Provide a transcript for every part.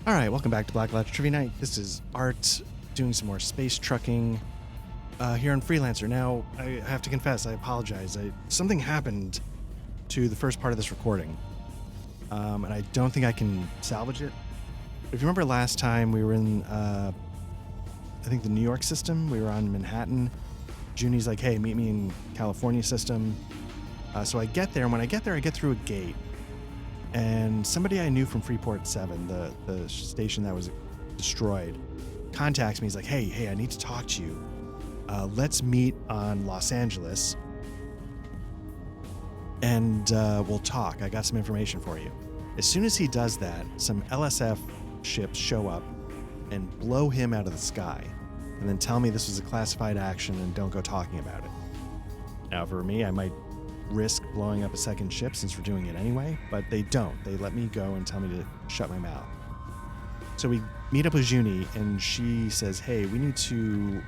All right, welcome back to Black Lodge Trivia Night. This is Art doing some more space trucking here on Freelancer. Now, I have to confess, I apologize. Something happened to the first part of this recording, and I don't think I can salvage it. If you remember last time, we were in, I think, the New York system. We were on Manhattan. Junie's like, hey, meet me in California system. So I get there, and when I get there, I get through a gate. And somebody I knew from Freeport 7, the station that was destroyed, contacts me. He's like, hey, I need to talk to you. Let's meet on Los Angeles, and we'll talk. I got some information for you. As soon as he does that, some LSF ships show up and blow him out of the sky, and then tell me this was a classified action and don't go talking about it. Now, for me, I might risk blowing up a second ship since we're doing it anyway, but they don't. They let me go and tell me to shut my mouth. So we meet up with Junie, and she says, hey, we need to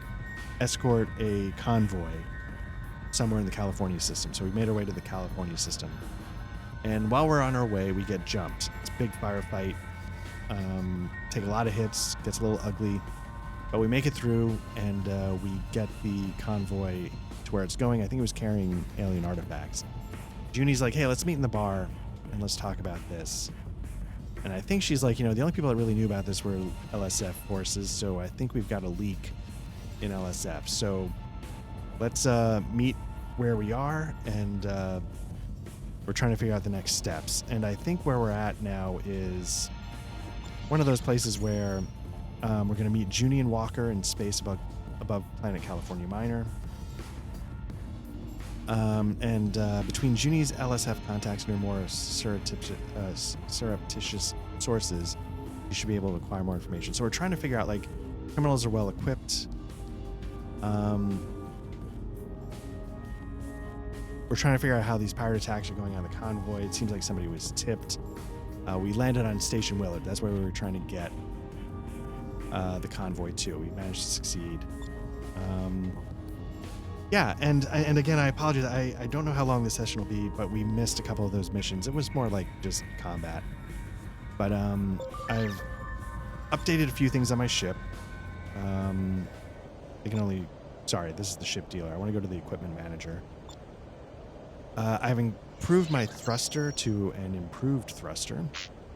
escort a convoy somewhere in the California system. So we made our way to the California system. And while we're on our way, we get jumped. It's a big firefight. Take a lot of hits, gets a little ugly, but we make it through, and we get the convoy to where it's going. I think it was carrying alien artifacts. Junie's like, hey, let's meet in the bar and let's talk about this. And I think she's like, the only people that really knew about this were LSF forces, so I think we've got a leak in LSF. So let's meet where we are, and we're trying to figure out the next steps. And I think where we're at now is one of those places where we're going to meet Junie and Walker in space above planet California Minor. And between Junie's LSF contacts and her more surreptitious sources, you should be able to acquire more information. So we're trying to figure out, criminals are well equipped. We're trying to figure out how these pirate attacks are going on the convoy. It seems like somebody was tipped. We landed on Station Willard. That's where we were trying to get the convoy to. We managed to succeed. Yeah, and again, I apologize. I don't know how long this session will be, but we missed a couple of those missions. It was more like just combat. But I've updated a few things on my ship. Sorry, this is the ship dealer. I want to go to the equipment manager. I've improved my thruster to an improved thruster.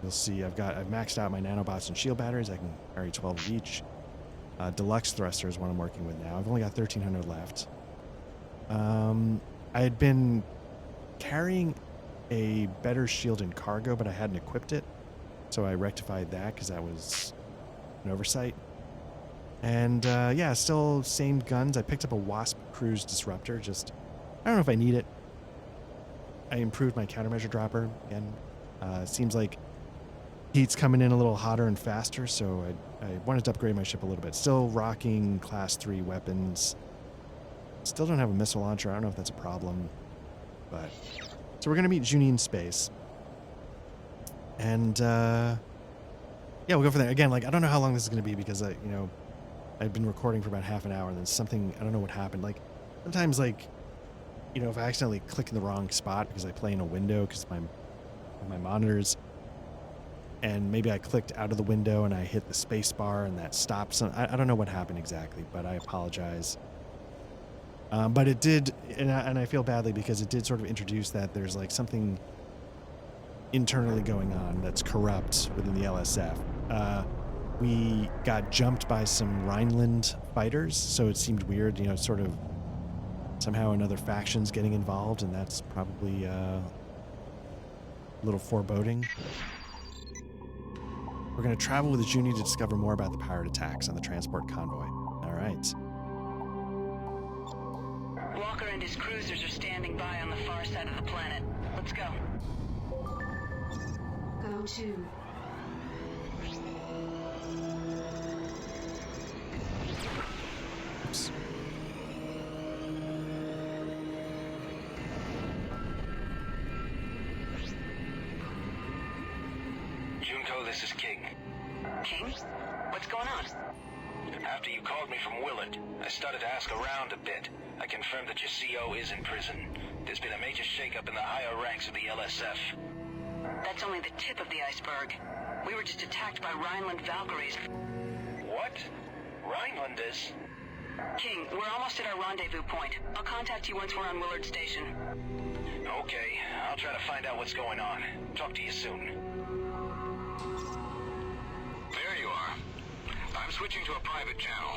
You'll see I've maxed out my nanobots and shield batteries. I can carry 12 of each. Deluxe thruster is what I'm working with now. I've only got 1,300 left. I had been carrying a better shield in cargo, but I hadn't equipped it. So I rectified that because that was an oversight. And still same guns. I picked up a Wasp Cruise Disruptor. I don't know if I need it. I improved my countermeasure dropper again. Seems like heat's coming in a little hotter and faster, so I wanted to upgrade my ship a little bit. Still rocking Class 3 weapons. Still don't have a missile launcher. I don't know if that's a problem. But so we're going to meet Junie in space. And we'll go from there. Again, I don't know how long this is going to be because I've been recording for about half an hour, and then something, I don't know what happened. Sometimes if I accidentally click in the wrong spot because I play in a window because my monitors, and maybe I clicked out of the window and I hit the space bar and that stopped. I don't know what happened exactly, but I apologize. But it did, and I feel badly because it did sort of introduce that there's something internally going on that's corrupt within the LSF. We got jumped by some Rhineland fighters, so it seemed weird, sort of somehow another faction's getting involved, and that's probably a little foreboding. We're going to travel with Junie to discover more about the pirate attacks on the transport convoy. All right. Walker and his cruisers are standing by on the far side of the planet. Let's go. Go to. Oops. Junko, this is King. King? What's going on? After you called me from Willard, I started to ask around a bit. I confirmed that your CO is in prison. There's been a major shakeup in the higher ranks of the LSF. That's only the tip of the iceberg. We were just attacked by Rhineland Valkyries. What? Rhineland is? King, we're almost at our rendezvous point. I'll contact you once we're on Willard Station. Okay, I'll try to find out what's going on. Talk to you soon. There you are. I'm switching to a private channel.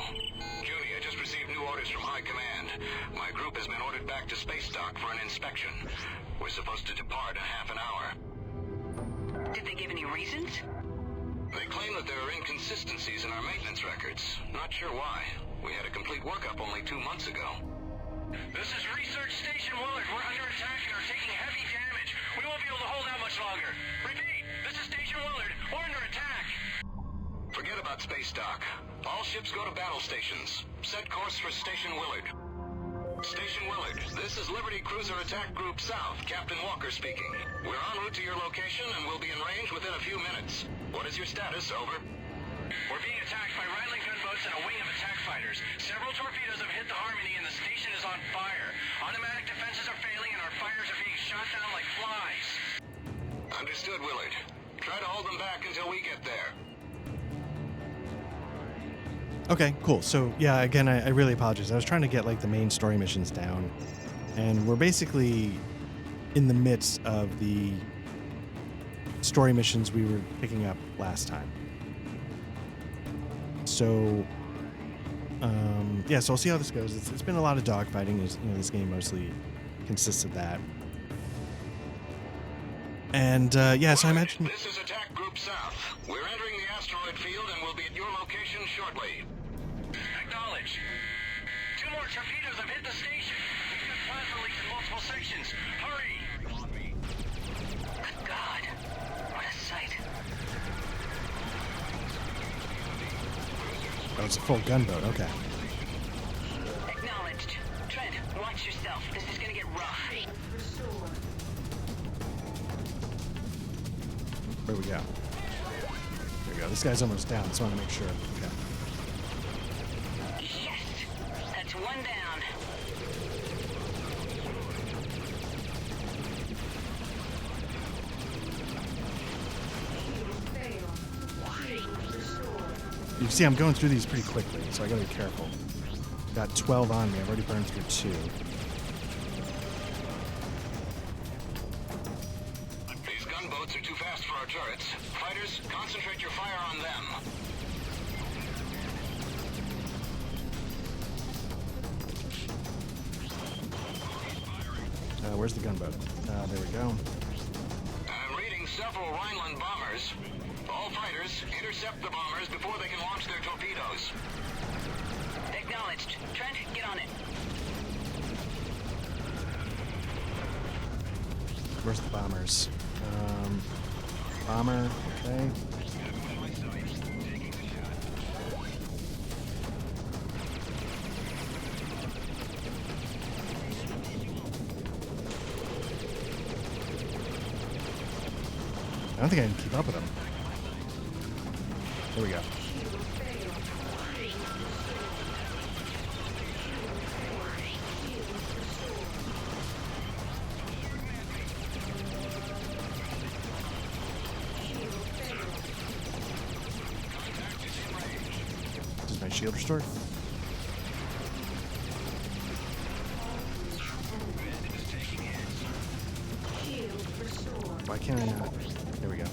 Junie, I just received new orders from High Command. My group has been ordered back to space dock for an inspection. We're supposed to depart in half an hour. Did they give any reasons? They claim that there are inconsistencies in our maintenance records. Not sure why. We had a complete workup only 2 months ago. This is Research Station Willard. We're under attack and are taking heavy damage. We won't be able to hold out much longer. Repeat, this is Station Willard. We're under attack. Forget about space dock. All ships go to battle stations. Set course for Station Willard. Station Willard, this is Liberty Cruiser Attack Group South, Captain Walker speaking. We're en route to your location and will be in range within a few minutes. What is your status? Over. We're being attacked by Rhineland gunboats and a wing of attack fighters. Several torpedoes have hit the Harmony and the station is on fire. Automatic defenses are failing and our fighters are being shot down like flies. Understood, Willard. Try to hold them back until we get there. Okay, cool. So yeah, again, I really apologize. I was trying to get like the main story missions down, and we're basically in the midst of the story missions we were picking up last time. So yeah, so I'll see how this goes. It's been a lot of dogfighting. This game mostly consists of that. And yeah, so I mentioned. This is Attack Group South. We're entering the asteroid field and we'll be at your location shortly. Acknowledged. 2 more torpedoes have hit the station. We've got plasma leaks in multiple sections. Hurry! Good God. What a sight. Oh, it's a full gunboat. Okay. Acknowledged. Trent, watch yourself. This is gonna get rough. Where we go? There we go. This guy's almost down, so I want to make sure. Okay. Yes! That's one down. You see, I'm going through these pretty quickly, so I gotta be careful. Got 12 on me. I've already burned through 2. These gunboats are too fast for our turrets. Fighters, concentrate your fire on them. Where's the gunboat? There we go. I'm reading several Rhineland bombers. All fighters, intercept the bombers before they can launch their torpedoes. Acknowledged. Trent, get on it. Where's the bombers? Bomber. Okay. I don't think I can keep up with them. There we go. Is my shield restored? Why can't I not? There we go.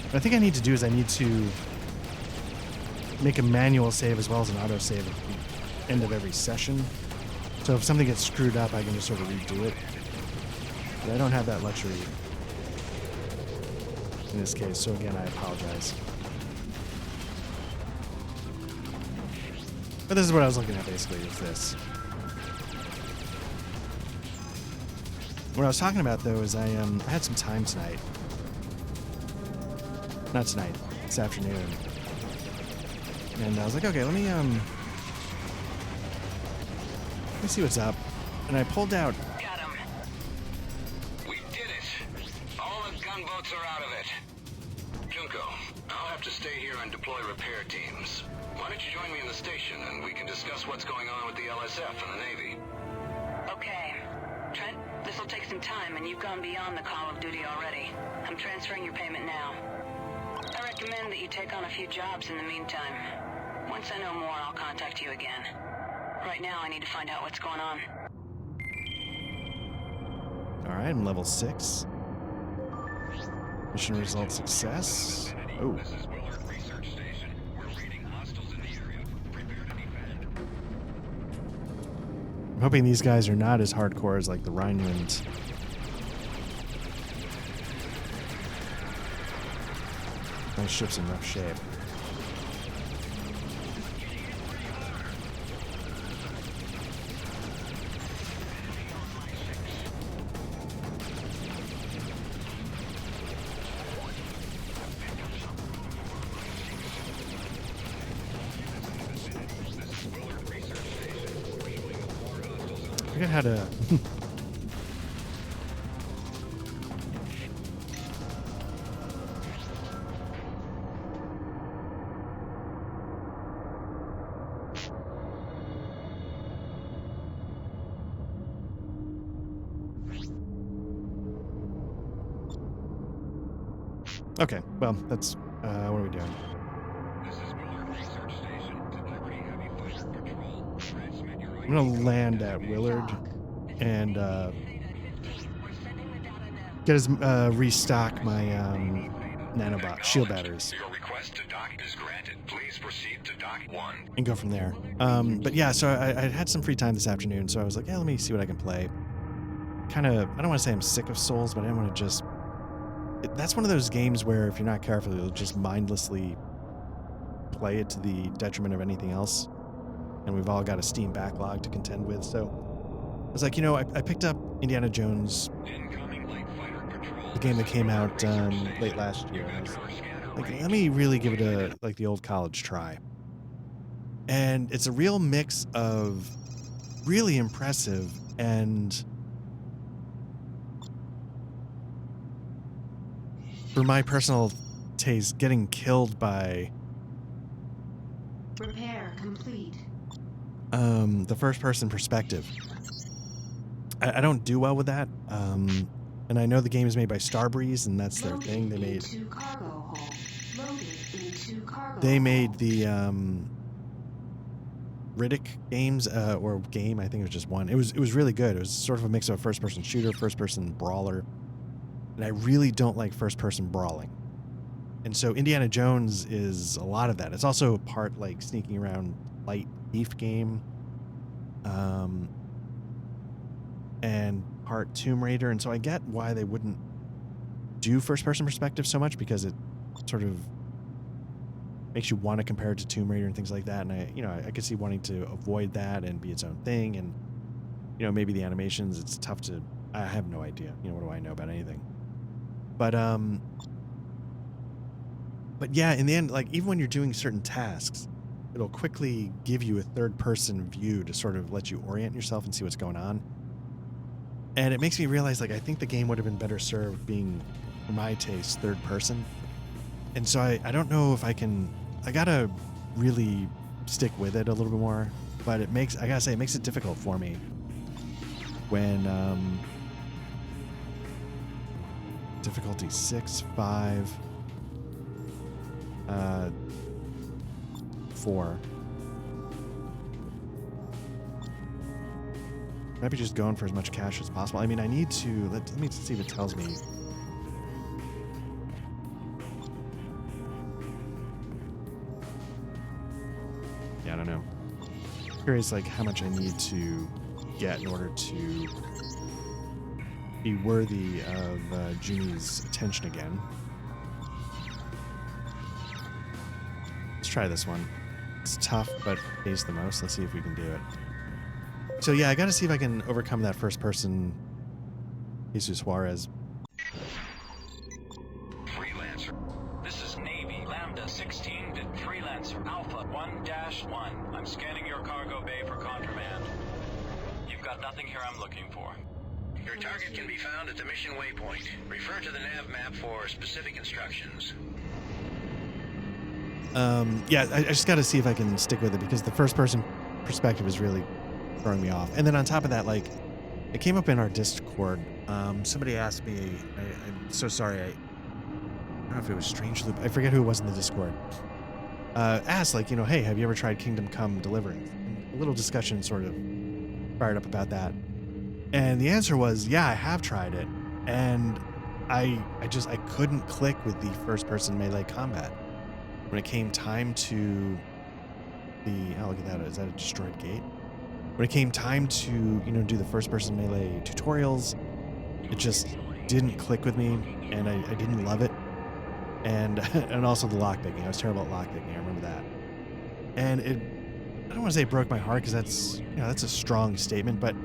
What I think I need to do is I need to make a manual save as well as an auto save at the end of every session. So if something gets screwed up, I can just sort of redo it. But I don't have that luxury in this case, so again, I apologize. But this is what I was looking at basically, is this. What I was talking about though is I had some time tonight. Not tonight, this afternoon. And I was like, okay, let me see what's up. And I pulled out. Got him. We did it. All the gunboats are out of it. Junko, have to stay here and deploy repair teams. Why don't you join me in the station and we can discuss what's going on with the LSF and the Navy? Okay. Trent, this'll take some time, and you've gone beyond the call of duty already. I'm transferring your payment now. I recommend that you take on a few jobs in the meantime. Once I know more, I'll contact you again. Right now, I need to find out what's going on. Alright, I'm level 6. Mission result success. Oh. This is Willard Research Station. We're reading hostiles in the area. Prepare to defend. I'm hoping these guys are not as hardcore as like the Rhineland. That ship's in rough shape. I forget how to. Okay, well, that's what are we doing? This is Willard Research Station. To Liberty Heavy Fighter Patrol. Transmit your I'm gonna land at Willard and restock my nanobot shield batteries Your request to dock is granted. Please proceed to dock 1. and go from there. But yeah, so I had some free time this afternoon, so I was like, yeah, let me see what I can play. Kind of, I don't want to say I'm sick of Souls, but I don't want to just. That's one of those games where if you're not careful, you'll just mindlessly play it to the detriment of anything else. And we've all got a Steam backlog to contend with. So I was like, I picked up Indiana Jones, the game that came out late last year. And I was like, let me really give it the old college try. And it's a real mix of really impressive and, for my personal taste, getting killed by Repair complete. the first person perspective. I don't do well with that. And I know the game is made by Starbreeze, and that's their thing. They made they made the Riddick games or game. I think it was just one. It was really good. It was sort of a mix of a first person shooter, first person brawler. And I really don't like first person brawling. And so Indiana Jones is a lot of that. It's also part like sneaking around light thief game. And part Tomb Raider. And so I get why they wouldn't do first person perspective so much, because it sort of makes you want to compare it to Tomb Raider and things like that. And I could see wanting to avoid that and be its own thing. And, maybe the animations, it's tough to, I have no idea. What do I know about anything? But yeah, in the end, like, even when you're doing certain tasks, it'll quickly give you a third-person view to sort of let you orient yourself and see what's going on. And it makes me realize, like, I think the game would have been better served being, for my taste, third-person. And so I don't know if I gotta really stick with it a little bit more. But it makes it difficult for me when, difficulty 6, 5, 4. Might be just going for as much cash as possible. I mean, I need to let me see if it tells me. Yeah, I don't know. Curious, like, how much I need to get in order to be worthy of Junie's attention again. Let's try this one. It's tough, but pays the most. Let's see if we can do it. So yeah, I gotta see if I can overcome that first person Jesus Juarez. Freelancer. This is Navy Lambda 16 to Freelancer Alpha 1-1. I'm scanning your cargo bay for contraband. You've got nothing here I'm looking for. Your target can be found at the mission waypoint. Refer to the nav map for specific instructions. Yeah, I just got to see if I can stick with it because the first person perspective is really throwing me off. And then on top of that, like, it came up in our Discord. Somebody asked me, I'm so sorry, I don't know if it was Strange Loop, I forget who it was in the Discord, asked, like, hey, have you ever tried Kingdom Come Deliverance? And a little discussion sort of fired up about that. And the answer was, yeah, I have tried it. And I couldn't click with the first-person melee combat. When it came time to oh, look at that, is that a destroyed gate? When it came time to, do the first-person melee tutorials, it just didn't click with me, and I didn't love it. And and also the lockpicking. I was terrible at lockpicking, I remember that. And I don't want to say it broke my heart, because that's a strong statement, but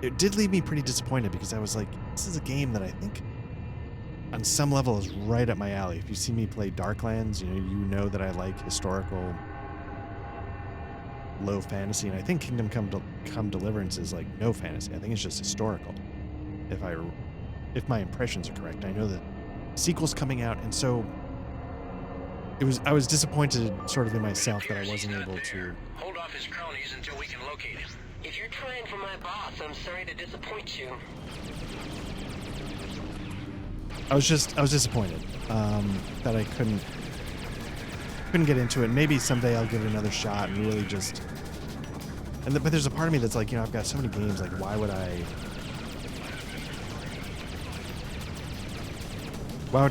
it did leave me pretty disappointed, because I was like, this is a game that I think on some level is right up my alley. If you see me play Darklands, you know that I like historical low fantasy, and I think Kingdom Come Deliverance is like no fantasy. I think it's just historical, if my impressions are correct. I know that sequel's coming out, and so I was disappointed sort of in myself that I wasn't able to Hold off his cronies until we can locate him. If you're trying for my boss, I'm sorry to disappoint you. I was disappointed that I couldn't get into it. Maybe someday I'll give it another shot and really just. But there's a part of me that's like, I've got so many games. Like, why would I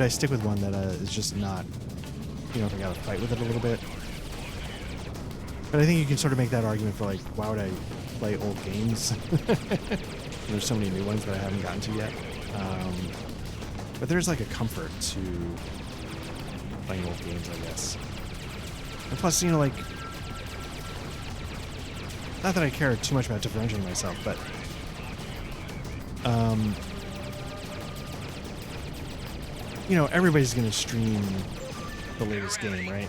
stick with one that is just not? If I got to fight with it a little bit. But I think you can sort of make that argument for like, why would I play old games? There's so many new ones that I haven't gotten to yet. But there's like a comfort to playing old games, I guess. And plus, like, not that I care too much about differentiating myself, but everybody's going to stream the latest game, right?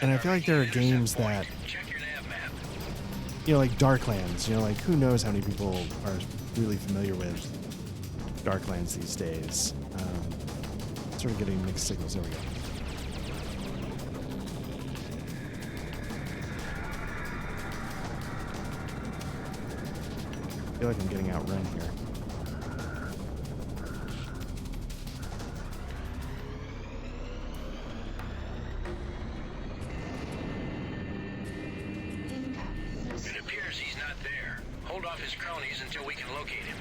And I feel like there are games that, like Darklands, like who knows how many people are really familiar with Darklands these days. Sort of getting mixed signals. There we go. I feel like I'm getting outrun here. It appears he's not there. Hold off his cronies until we can locate him.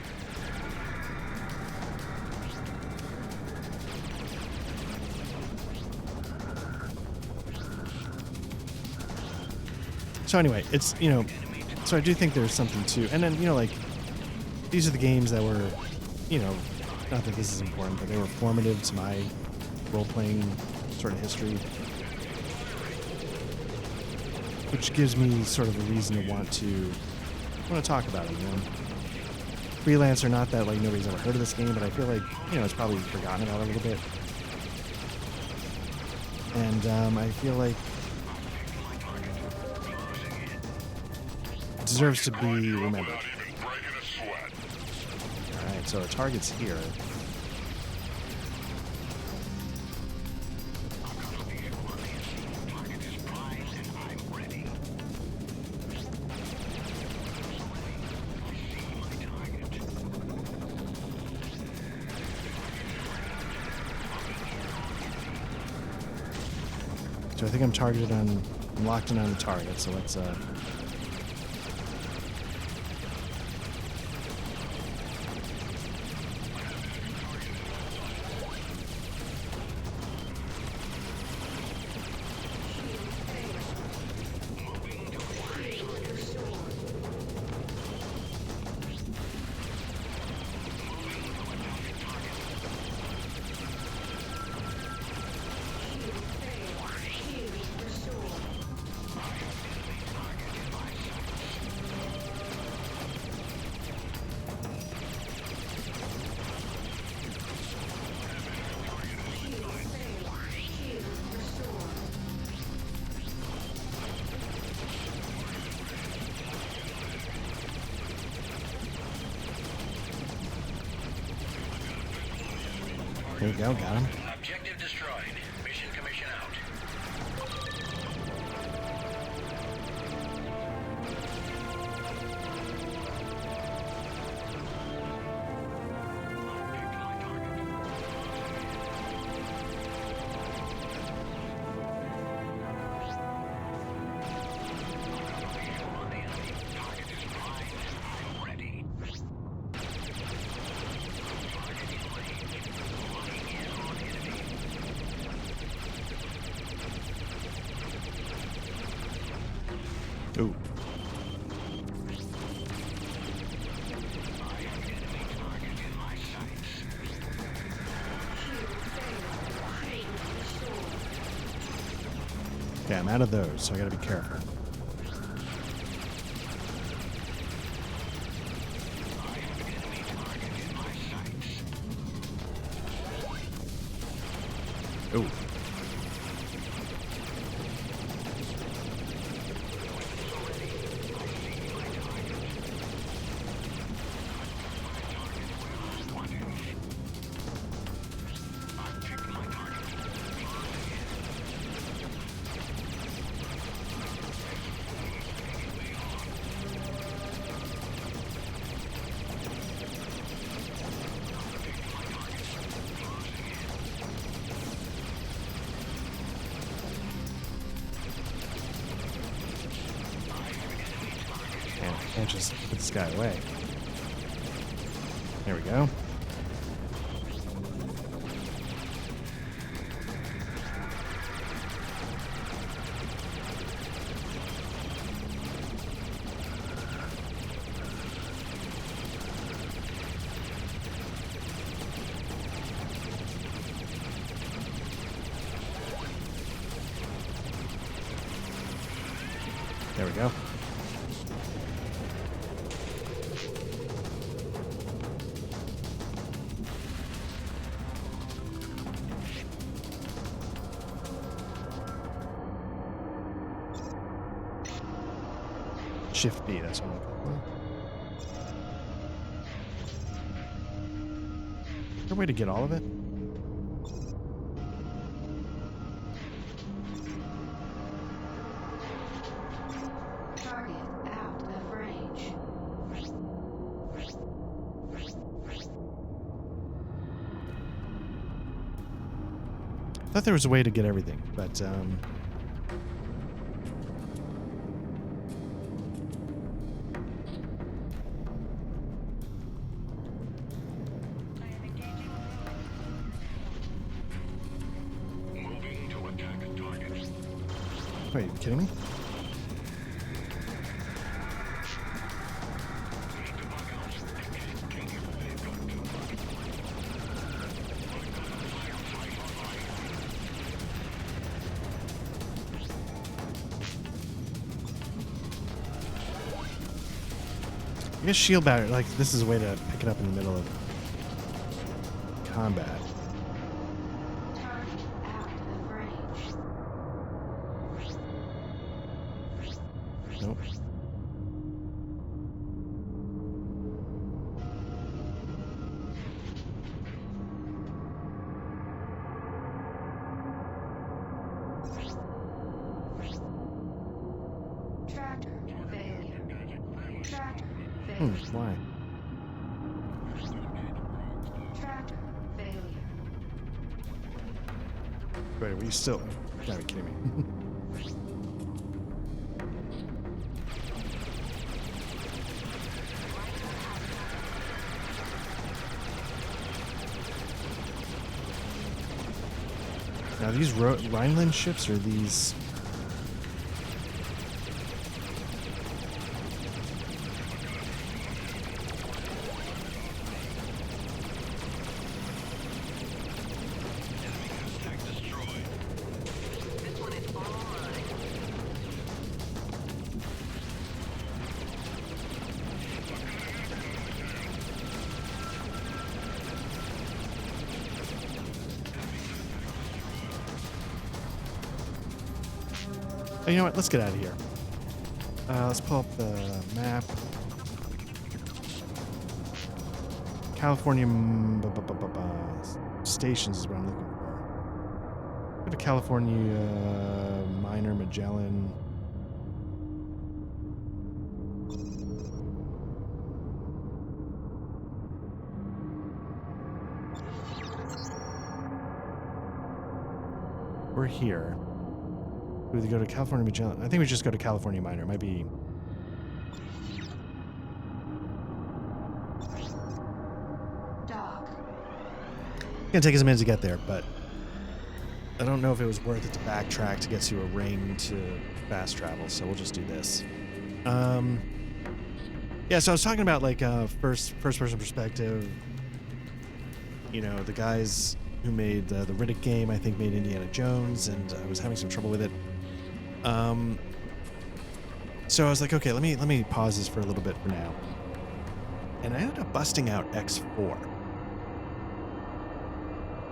So anyway, it's, so I do think there's something to, and then, like, these are the games that were, not that this is important, but they were formative to my role-playing sort of history, which gives me sort of a reason to want to talk about it, Freelancer, not that, like, nobody's ever heard of this game, but I feel like, it's probably forgotten about a little bit. And I feel like it deserves to be remembered. Alright, so our target's here. So I think I'm locked in on the target, so let's there we go, got him. Objective destroyed. Mission commission out. Ooh. Okay, I'm out of those, so I gotta be careful. Ooh. Can't just put this guy away. There we go. There we go. Shift B, that's what I'm looking for. Is there a way to get all of it? Target out of range. I thought there was a way to get everything, but Moving to attack target. wait, are you kidding me? I guess shield battery, like, this is a way to pick it up in the middle of combat. Target out of range. Nope. Tractor failure. Tractor failure. Why? Tractor failure. Wait, were you still? You gotta be kidding me. Now these Rhineland ships are these. This one is all mine. Oh, you know what? Let's get out of here. Let's pull up the map. California stations is what I'm looking for. Go to California Minor Magellan. We're here. We either go to California Magellan. I think we just go to California Minor. It might be. Dock. It's gonna take us a minute to get there, but I don't know if it was worth it to backtrack to get to a ring to fast travel, so we'll just do this. Yeah, so I was talking about like first person perspective. You know, the guys who made the Riddick game, I think, made Indiana Jones, and I was having some trouble with it. So I was like, okay, let me pause this for a little bit for now. And I ended up busting out X4.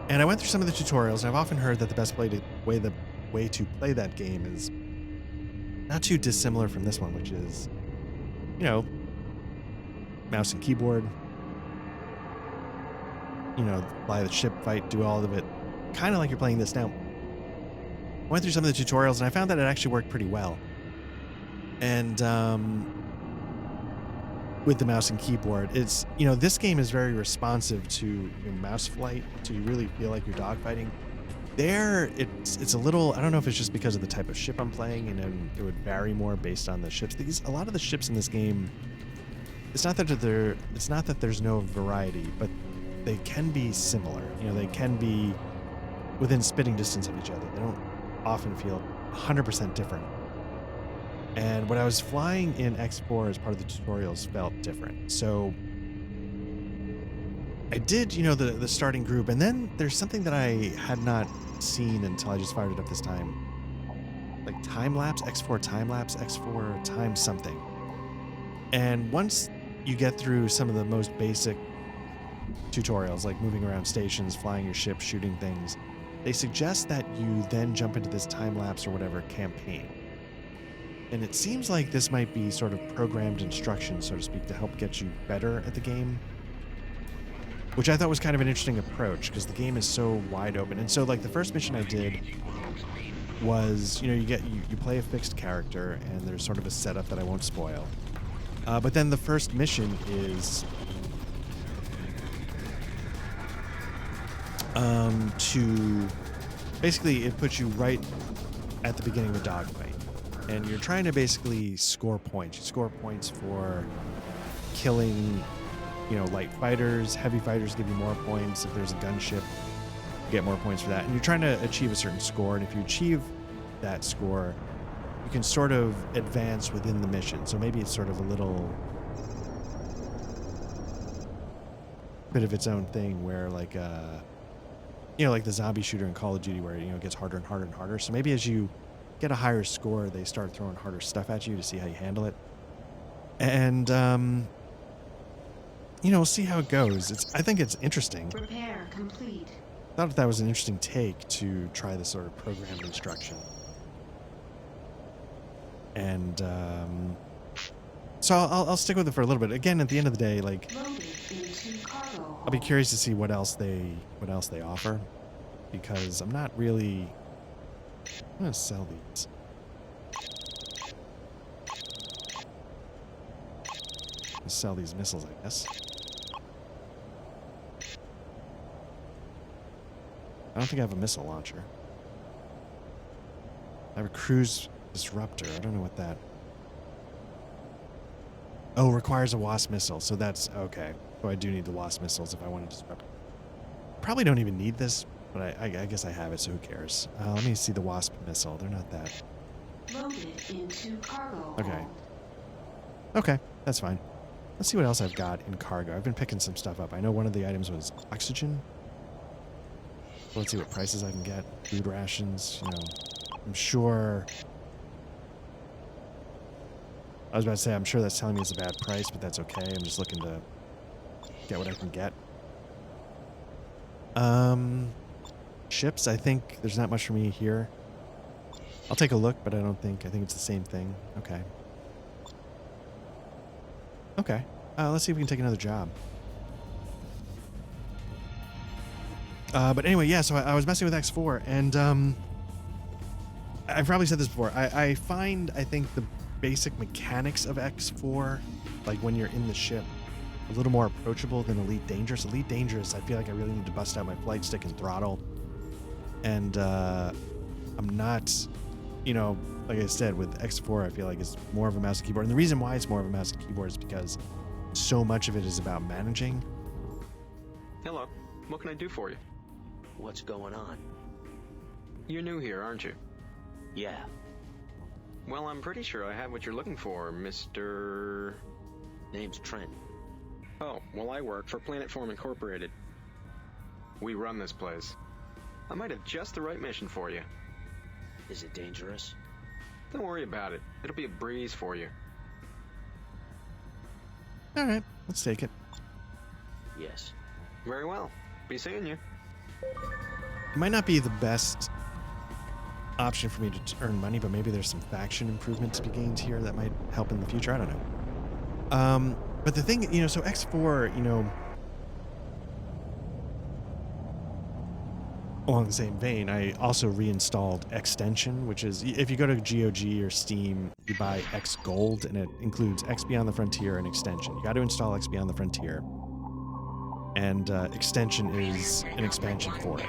And I went through some of the tutorials, and I've often heard that the best way to play that game is not too dissimilar from this one, which is, you know, mouse and keyboard. You know, fly the ship, fight, do all of it, kind of like you're playing this now. I went through some of the tutorials, and I found that it actually worked pretty well. And with the mouse and keyboard, it's, you know, this game is very responsive to your mouse flight, so you really feel like you're dogfighting. There, it's a little, I don't know if it's just because of the type of ship I'm playing, and then it would vary more based on the ships. A lot of the ships in this game, it's not that there's no variety, but they can be similar. You know, they can be within spitting distance of each other. They don't often feel 100% different. And what I was flying in X4 as part of the tutorials felt different. So I did, you know, the starting group, and then there's something that I had not seen until I just fired it up this time. Like time-lapse, X4 time-lapse, X4 time something. And once you get through some of the most basic tutorials, like moving around stations, flying your ship, shooting things, they suggest that you then jump into this time-lapse or whatever campaign. And it seems like this might be sort of programmed instruction, so to speak, to help get you better at the game, which I thought was kind of an interesting approach because the game is so wide open. And so, like, the first mission I did was, you know, you play a fixed character, and there's sort of a setup that I won't spoil. But then the first mission is to basically, it puts you right at the beginning of a dogfight. And you're trying to basically score points. You score points for killing, you know, light fighters. Heavy fighters give you more points. If there's a gunship, you get more points for that. And you're trying to achieve a certain score. And if you achieve that score, you can sort of advance within the mission. So maybe it's sort of a little bit of its own thing where, like, you know, like the zombie shooter in Call of Duty where, you know, it gets harder and harder and harder. So maybe as you get a higher score, they start throwing harder stuff at you to see how you handle it. And, you know, we'll see how it goes. I think it's interesting. Repair complete. I thought that was an interesting take to try this sort of programmed instruction. And, so I'll stick with it for a little bit. Again, at the end of the day, like, Loaded into cargo. I'll be curious to see what else they offer, because I'm not really. I'm gonna sell these. Sell these missiles, I guess. I don't think I have a missile launcher. I have a cruise disruptor. I don't know what that. Oh, requires a WASP missile, so that's okay. So I do need the WASP missiles if I want to disrupt. Probably don't even need this, but I guess I have it, so who cares? Let me see the WASP missile. They're not that. Loaded into cargo. Okay. Okay, that's fine. Let's see what else I've got in cargo. I've been picking some stuff up. I know one of the items was oxygen. Let's see what prices I can get. Food rations, you know. I'm sure. I was about to say, I'm sure that's telling me it's a bad price, but that's okay. I'm just looking to get what I can get. Ships, I think there's not much for me here. I'll take a look, but I think it's the same thing. Okay. Okay. Let's see if we can take another job. But anyway, yeah, so I was messing with X4, and I've probably said this before. I think the basic mechanics of X4, like when you're in the ship, a little more approachable than Elite Dangerous. Elite Dangerous, I feel like I really need to bust out my flight stick and throttle. And I'm not, like I said, with X4, I feel like it's more of a mouse and keyboard. And the reason why it's more of a mouse and keyboard is because so much of it is about managing. Hello. What can I do for you? What's going on? You're new here, aren't you? Yeah. Well, I'm pretty sure I have what you're looking for, Mr... Name's Trent. Oh, well, I work for Planetform Incorporated. We run this place. I might have just the right mission for you. Is it dangerous? Don't worry about it. It'll be a breeze for you. All right, let's take it. Yes. Very well. Be seeing you. It might not be the best option for me to earn money, but maybe there's some faction improvement to be gained here that might help in the future. I don't know. But the thing, so X4, along the same vein, I also reinstalled Extension, which is, if you go to GOG or Steam, you buy X Gold, and it includes X Beyond the Frontier and Extension. You got to install X Beyond the Frontier. And Extension is an expansion for it.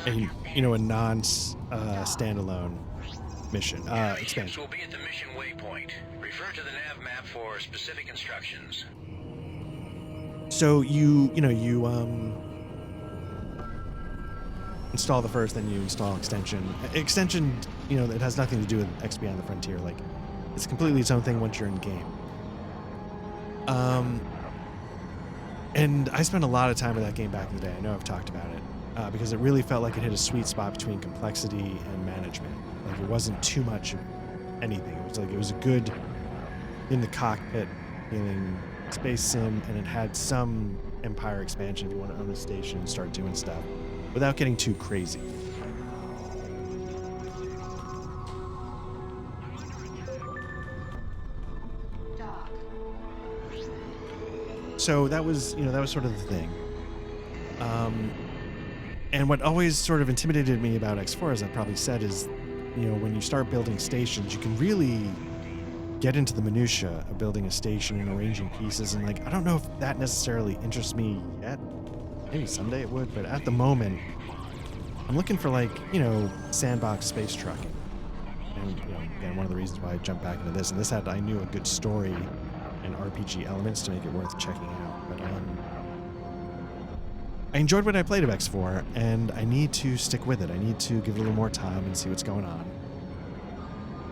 A non-standalone mission expansion. Ships will be at the mission waypoint. Refer to the nav map for specific instructions. So you install the first, then you install Extension. Extension, it has nothing to do with X Beyond the Frontier. Like, it's completely its own thing once you're in game. And I spent a lot of time with that game back in the day. I know I've talked about it because it really felt like it hit a sweet spot between complexity and management. Like, it wasn't too much of anything. It was a good in the cockpit feeling space sim, and it had some Empire expansion if you want to own a station and start doing stuff without getting too crazy. Dock. So that was sort of the thing. And what always sort of intimidated me about X4, as I probably said, is, when you start building stations, you can really get into the minutia of building a station and arranging pieces. And I don't know if that necessarily interests me yet. Maybe someday it would, but at the moment, I'm looking for sandbox space trucking. And again, one of the reasons why I jumped back into this, and this had, I knew, a good story and RPG elements to make it worth checking out. But I enjoyed what I played of X4, and I need to stick with it. I need to give it a little more time and see what's going on,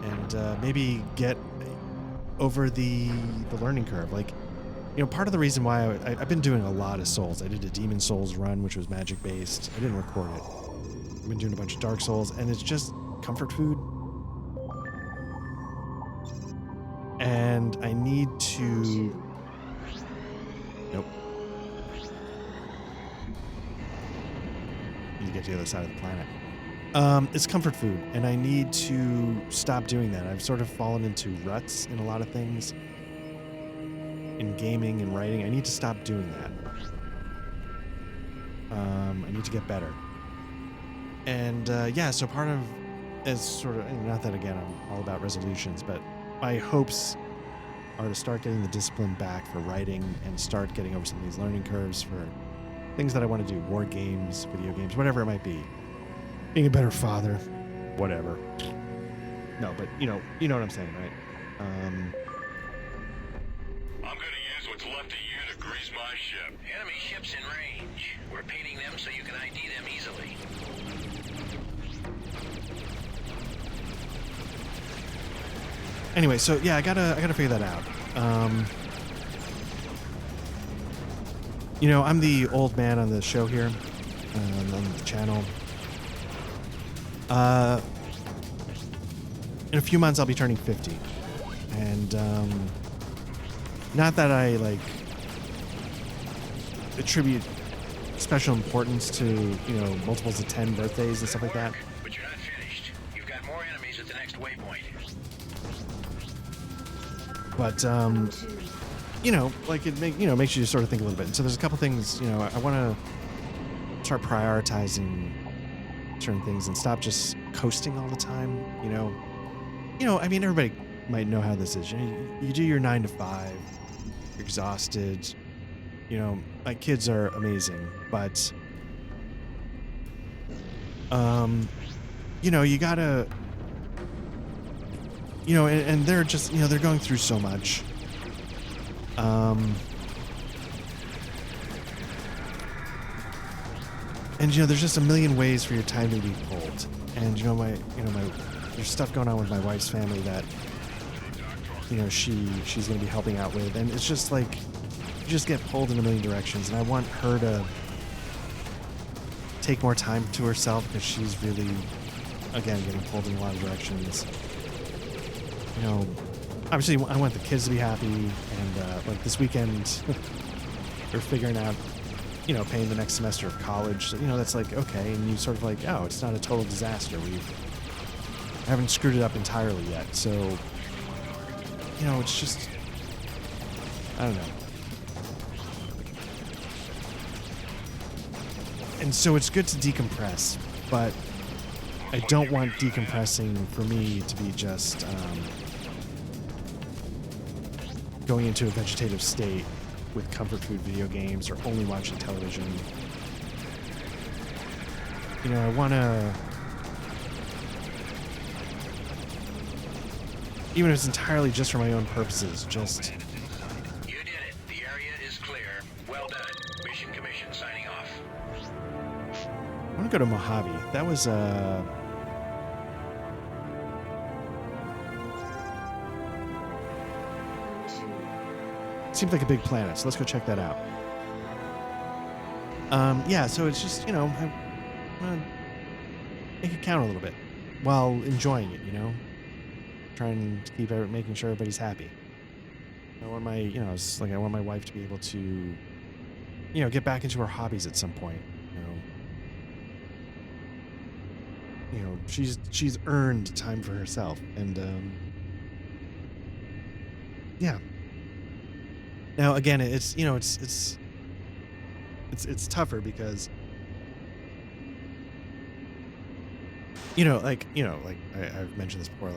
and maybe get over the learning curve. Part of the reason why I've been doing a lot of Souls. I did a Demon Souls run, which was magic based. I didn't record it. I've been doing a bunch of Dark Souls, and it's just comfort food. And I need to... Nope. Need to get to the other side of the planet. It's comfort food, and I need to stop doing that. I've sort of fallen into ruts in a lot of things. In gaming and writing, I need to stop doing that. I need to get better. And so part of is sort of, not that again I'm all about resolutions, but my hopes are to start getting the discipline back for writing and start getting over some of these learning curves for things that I want to do, war games, video games, whatever it might be. Being a better father, whatever. No, but you know what I'm saying, right? I'm gonna use what's left of you to grease my ship. Enemy ships in range. We're painting them so you can ID them easily. Anyway, so yeah, I gotta figure that out. I'm the old man on the show here, on the channel. In a few months, I'll be turning 50, and not that I attribute special importance to multiples of 10 birthdays and stuff like that. But you're not finished. You've got more enemies at the next waypoint. But it makes you sort of think a little bit. And so there's a couple things I want to start prioritizing certain things and stop just coasting all the time. I mean, everybody might know how this is. You do your 9 to 5, you're exhausted. My kids are amazing, but you gotta, and they're just, they're going through so much. And there's just a million ways for your time to be pulled. And there's stuff going on with my wife's family that she's going to be helping out with, and it's just like you just get pulled in a million directions. And I want her to take more time to herself because she's really, again, getting pulled in a lot of directions. Obviously I want the kids to be happy, and like this weekend we're figuring out paying the next semester of college. So, that's like, okay. And you sort of like, oh, it's not a total disaster. We haven't screwed it up entirely yet. So, it's just, I don't know. And so it's good to decompress, but I don't want decompressing for me to be just going into a vegetative state with comfort food video games or only watching television. I want to, even if it's entirely just for my own purposes, just... You did it. The area is clear. Well done. Mission Commission signing off. I want to go to Mojave. That was, seems like a big planet, so let's go check that out. Yeah, so it's just, I want to make it count a little bit while enjoying it, trying to keep making sure everybody's happy. I want my, it's like I want my wife to be able to, get back into her hobbies at some point. She's earned time for herself, and yeah. Now again, it's it's tougher because I've mentioned this before,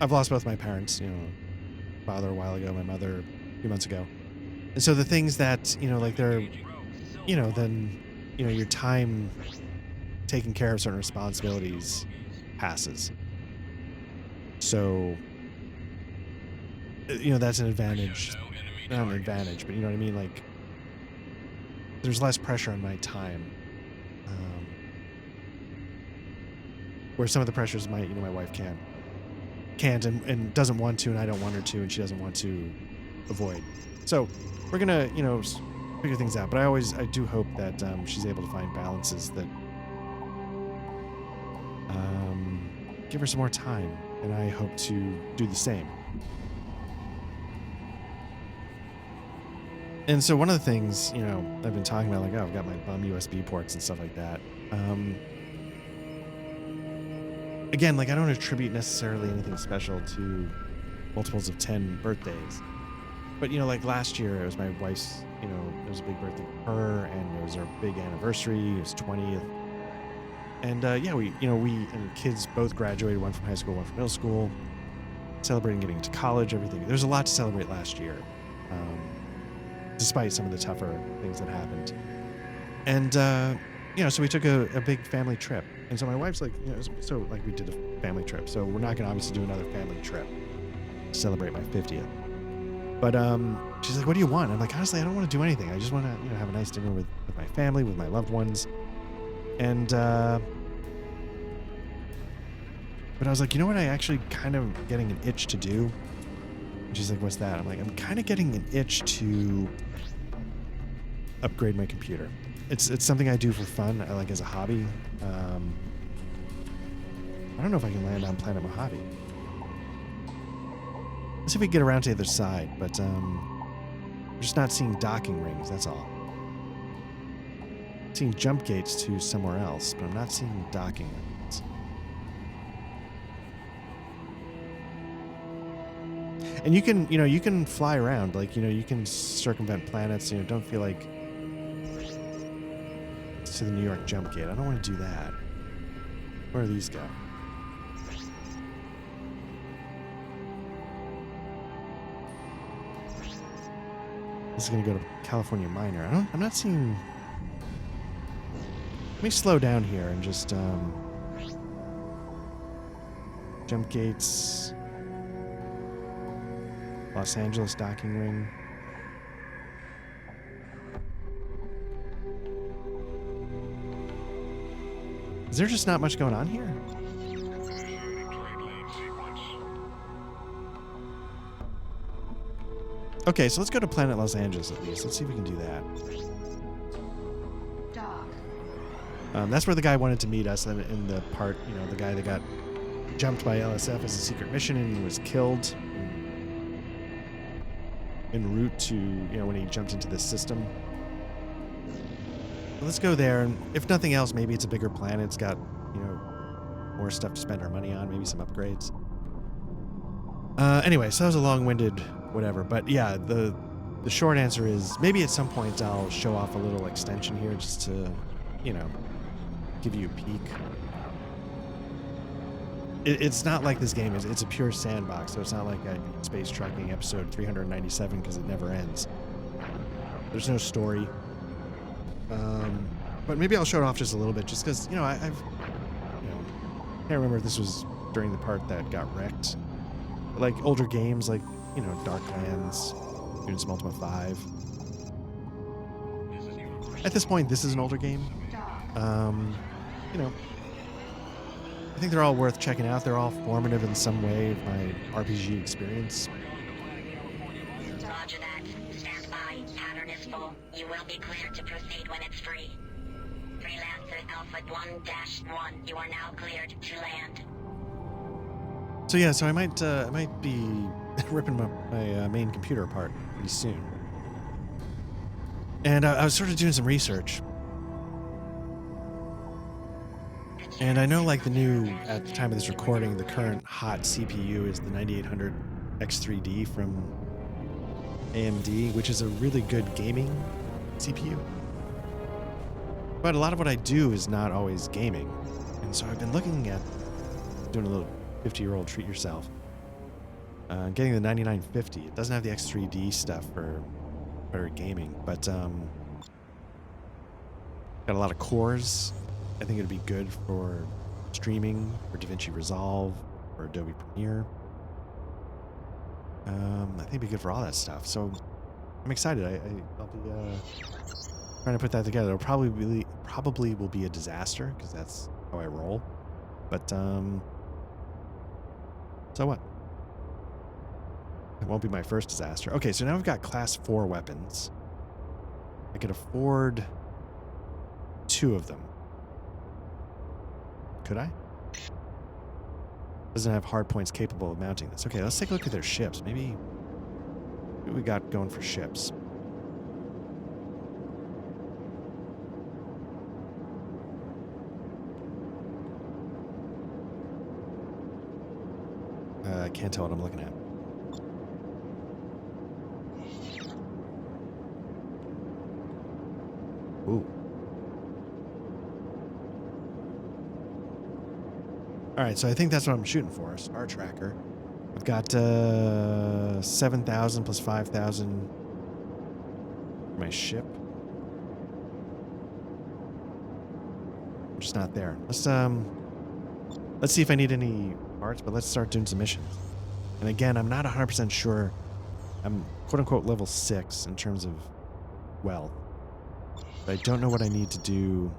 I've lost both my parents, father a while ago, my mother a few months ago. And so the things that, they're, then, your time taking care of certain responsibilities passes. So, that's an advantage. Not an advantage, but you know what I mean? Like, there's less pressure on my time. Where some of the pressures my wife can't and doesn't want to, and I don't want her to, and she doesn't want to avoid. So we're gonna, figure things out. But I do hope that she's able to find balances that give her some more time, and I hope to do the same. And so one of the things, I've been talking about, I've got my bum USB ports and stuff like that. Again, I don't attribute necessarily anything special to multiples of 10 birthdays. But, last year, it was my wife's, it was a big birthday for her, and it was our big anniversary. It was 20th. And, we and kids both graduated, one from high school, one from middle school, celebrating getting to college, everything. There's a lot to celebrate last year, despite some of the tougher things that happened. And, so we took a big family trip. And so my wife's like, we did a family trip. So we're not going to obviously do another family trip to celebrate my 50th. But she's like, what do you want? I'm like, honestly, I don't want to do anything. I just want to, have a nice dinner with my family, with my loved ones. And, but I was like, you know what I actually kind of getting an itch to do? And she's like, what's that? I'm like, I'm kind of getting an itch to upgrade my computer. It's something I do for fun. I like as a hobby. I don't know if I can land on Planet Mojave. Let's see if we can get around to the other side, but I'm just not seeing docking rings, that's all. I'm seeing jump gates to somewhere else, but I'm not seeing docking rings. And you can fly around, you can circumvent planets, don't feel like it's to the New York jump gate. I don't want to do that. Where do these go? This is going to go to California Minor. I'm not seeing... Let me slow down here and just, jump gates. Los Angeles docking ring. Is there just not much going on here? Okay, so let's go to Planet Los Angeles at least. Let's see if we can do that. Dock. That's where the guy wanted to meet us in the part, the guy that got jumped by LSF as a secret mission and was killed en route to, when he jumped into the system. Let's go there, and if nothing else, maybe it's a bigger planet. It's got, more stuff to spend our money on, maybe some upgrades. Anyway, so that was a long-winded whatever, but yeah, the short answer is maybe at some point I'll show off a little extension here just to, give you a peek. It's not like this game is, it's a pure sandbox, so it's not like Space Trucking episode 397 because it never ends. There's no story. But maybe I'll show it off just a little bit, just because, I can't remember if this was during the part that got wrecked. But like older games, like, Darklands, Students of Ultima 5. At this point, this is an older game. I think they're all worth checking out. They're all formative in some way of my RPG experience. Roger that. Stand by. Pattern is full. You will be cleared to proceed when it's free. Freelancer Alpha 1-1. You are now cleared to land. So yeah, so I might be ripping my main computer apart pretty soon. And I was sort of doing some research. And I know, like, at the time of this recording, the current hot CPU is the 9800 X3D from AMD, which is a really good gaming CPU. But a lot of what I do is not always gaming. And so I've been looking at doing a little 50-year-old treat yourself. Getting the 9950. It doesn't have the X3D stuff for gaming, but got a lot of cores. I think it'd be good for streaming, for DaVinci Resolve, for Adobe Premiere. I think it'd be good for all that stuff. So I'm excited. I'll be trying to put that together. It'll probably will be a disaster because that's how I roll. But so what? It won't be my first disaster. Okay, so now we've got class 4 weapons. I could afford 2 of them. Could I? Doesn't have hard points capable of mounting this. Okay, let's take a look at their ships. Maybe what we got going for ships. I can't tell what I'm looking at. Ooh. All right, so I think that's what I'm shooting for, a star tracker. I've got 7,000 plus 5,000 for my ship. I'm just not there. Let's see if I need any parts, but let's start doing some missions. And again, I'm not 100% sure. I'm quote-unquote level 6 in terms of wealth. But I don't know what I need to do.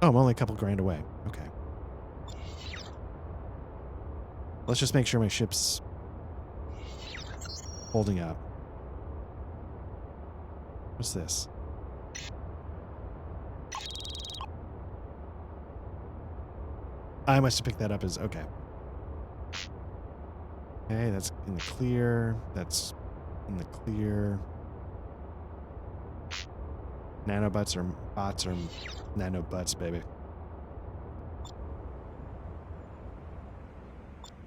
Oh, I'm only a couple grand away. Okay. Let's just make sure my ship's holding up. What's this? I must have picked that up as... Okay. Okay, that's in the clear. That's in the clear. Nanobots or bots or nanobots, baby.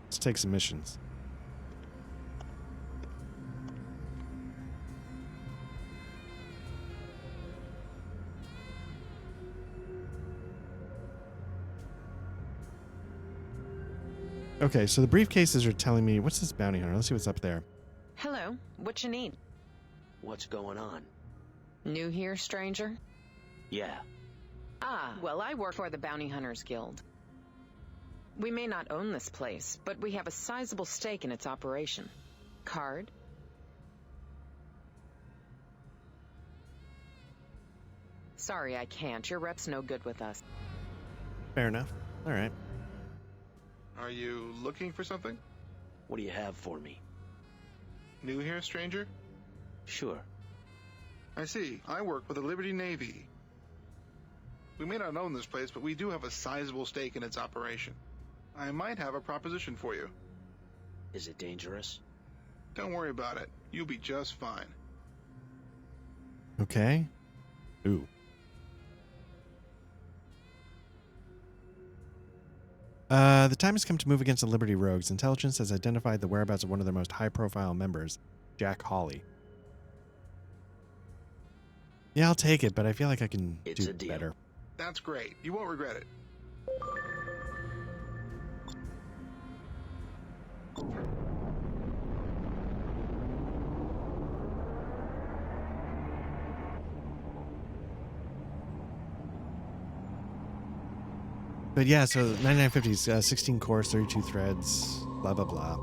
Let's take some missions. Okay, so the briefcases are telling me, what's this bounty hunter? Let's see what's up there. Hello, what you need? What's going on? New here, stranger? Yeah. Ah, well, I work for the Bounty Hunters Guild. We may not own this place, but we have a sizable stake in its operation. Card? Sorry, I can't. Your rep's no good with us. Fair enough. All right. Are you looking for something? What do you have for me? New here, stranger? Sure. I see. I work with the Liberty Navy. We may not own this place, but we do have a sizable stake in its operation. I might have a proposition for you. Is it dangerous? Don't worry about it. You'll be just fine. Okay. Ooh. The time has come to move against the Liberty Rogues. Intelligence has identified the whereabouts of one of their most high-profile members, Jack Hawley. Yeah, I'll take it, but I feel like I can do better. That's great. You won't regret it. But yeah, so 9950s, 16 cores, 32 threads, blah blah blah.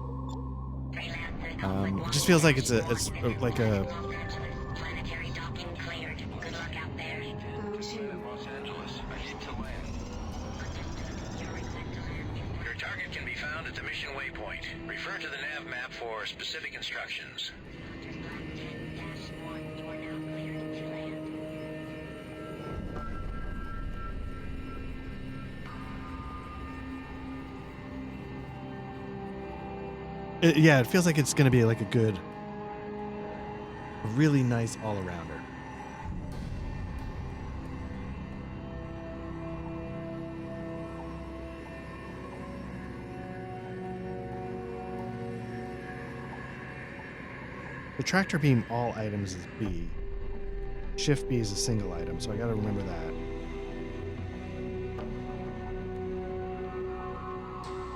It just feels like it's like a. Planetary docking cleared. Good luck out there. Go to Los Angeles. I need to land. Your target can be found at the mission waypoint. Refer to the nav map for specific instructions. Yeah, it feels like it's going to be like a really nice all-arounder. The tractor beam all items is B. Shift B is a single item, so I got to remember that.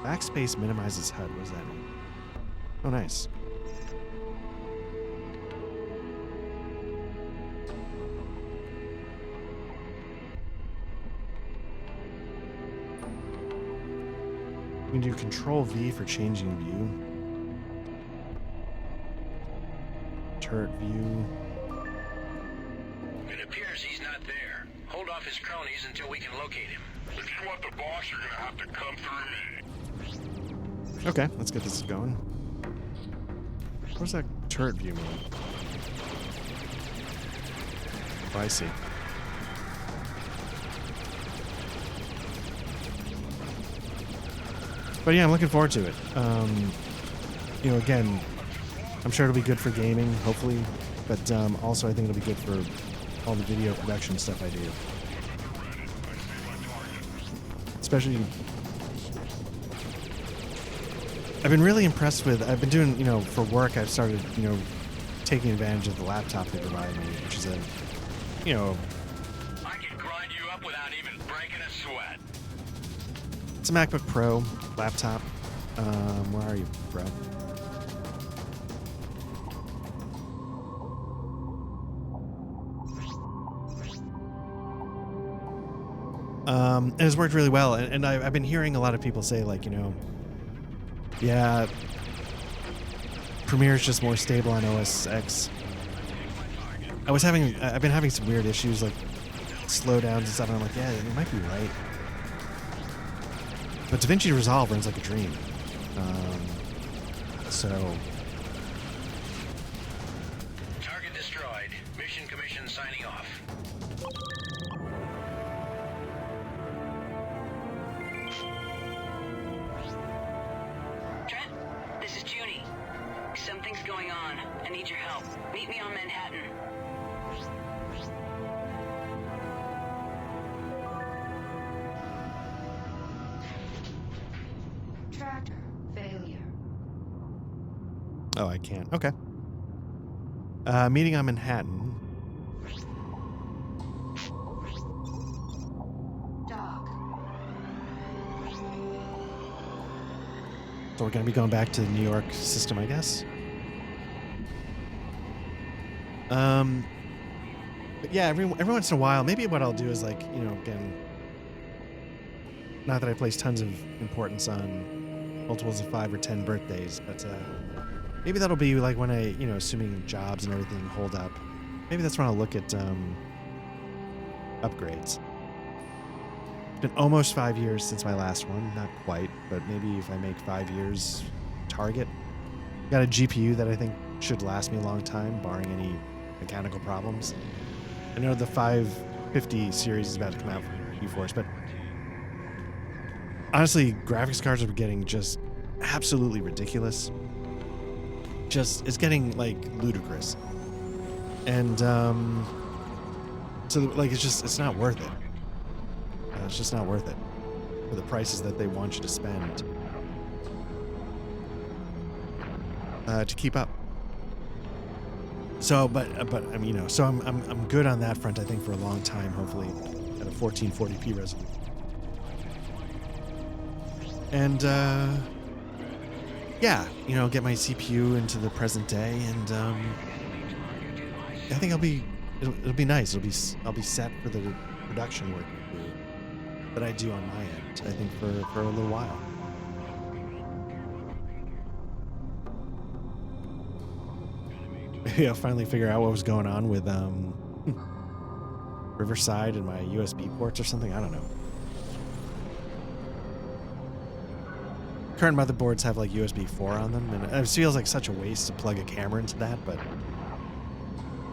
Backspace minimizes HUD. What does that mean? Oh, nice. You can do Control V for changing view. Turret view. It appears he's not there. Hold off his cronies until we can locate him. If you want the boss, you're gonna have to come through me. Okay, let's get this going. What does that turret view mean? Oh, I see. But yeah, I'm looking forward to it. Again, I'm sure it'll be good for gaming, hopefully, but also I think it'll be good for all the video production stuff I do. Especially, I've been really impressed with, I've been doing, for work, I've started, taking advantage of the laptop they provide me, which is I can grind you up without even breaking a sweat. It's a MacBook Pro laptop. Where are you, bro? And it's worked really well. And I've been hearing a lot of people say, like, yeah, Premiere's just more stable on OS X. I've been having some weird issues, like slowdowns and stuff, and I'm like, yeah, it might be right. But DaVinci Resolve runs like a dream. Target destroyed. Mission commission signing off. Trent, this is Junie. Something's going on. I need your help. Meet me on Manhattan. tractor failure. Oh, I can't. Okay. Meeting on Manhattan. Dock. So we're going to be going back to the New York system, I guess. But yeah, every once in a while, maybe what I'll do is like, you know, again, not that I place tons of importance on multiples of 5 or 10 birthdays, but maybe that'll be like when I, you know, assuming jobs and everything hold up, maybe that's when I'll look at upgrades. It's been almost 5 years since my last one, not quite, but maybe if I make 5 years target. Got a GPU that I think should last me a long time, barring any mechanical problems. I know the 550 series is about to come out for GeForce, but honestly, graphics cards are getting just absolutely ridiculous. Just, it's getting like ludicrous. And so like it's not worth it. It's just not worth it for the prices that they want you to spend to keep up. So, but you know, so I'm good on that front. I think for a long time, hopefully, at a 1440p resolution. And yeah, you know, get my CPU into the present day, and I think it'll be nice. I'll be set for the production work that I do on my end. I think for a little while. Maybe I'll finally figure out what was going on with Riverside and my USB ports or something. I don't know. Current motherboards have like USB 4 on them, and it feels like such a waste to plug a camera into that, but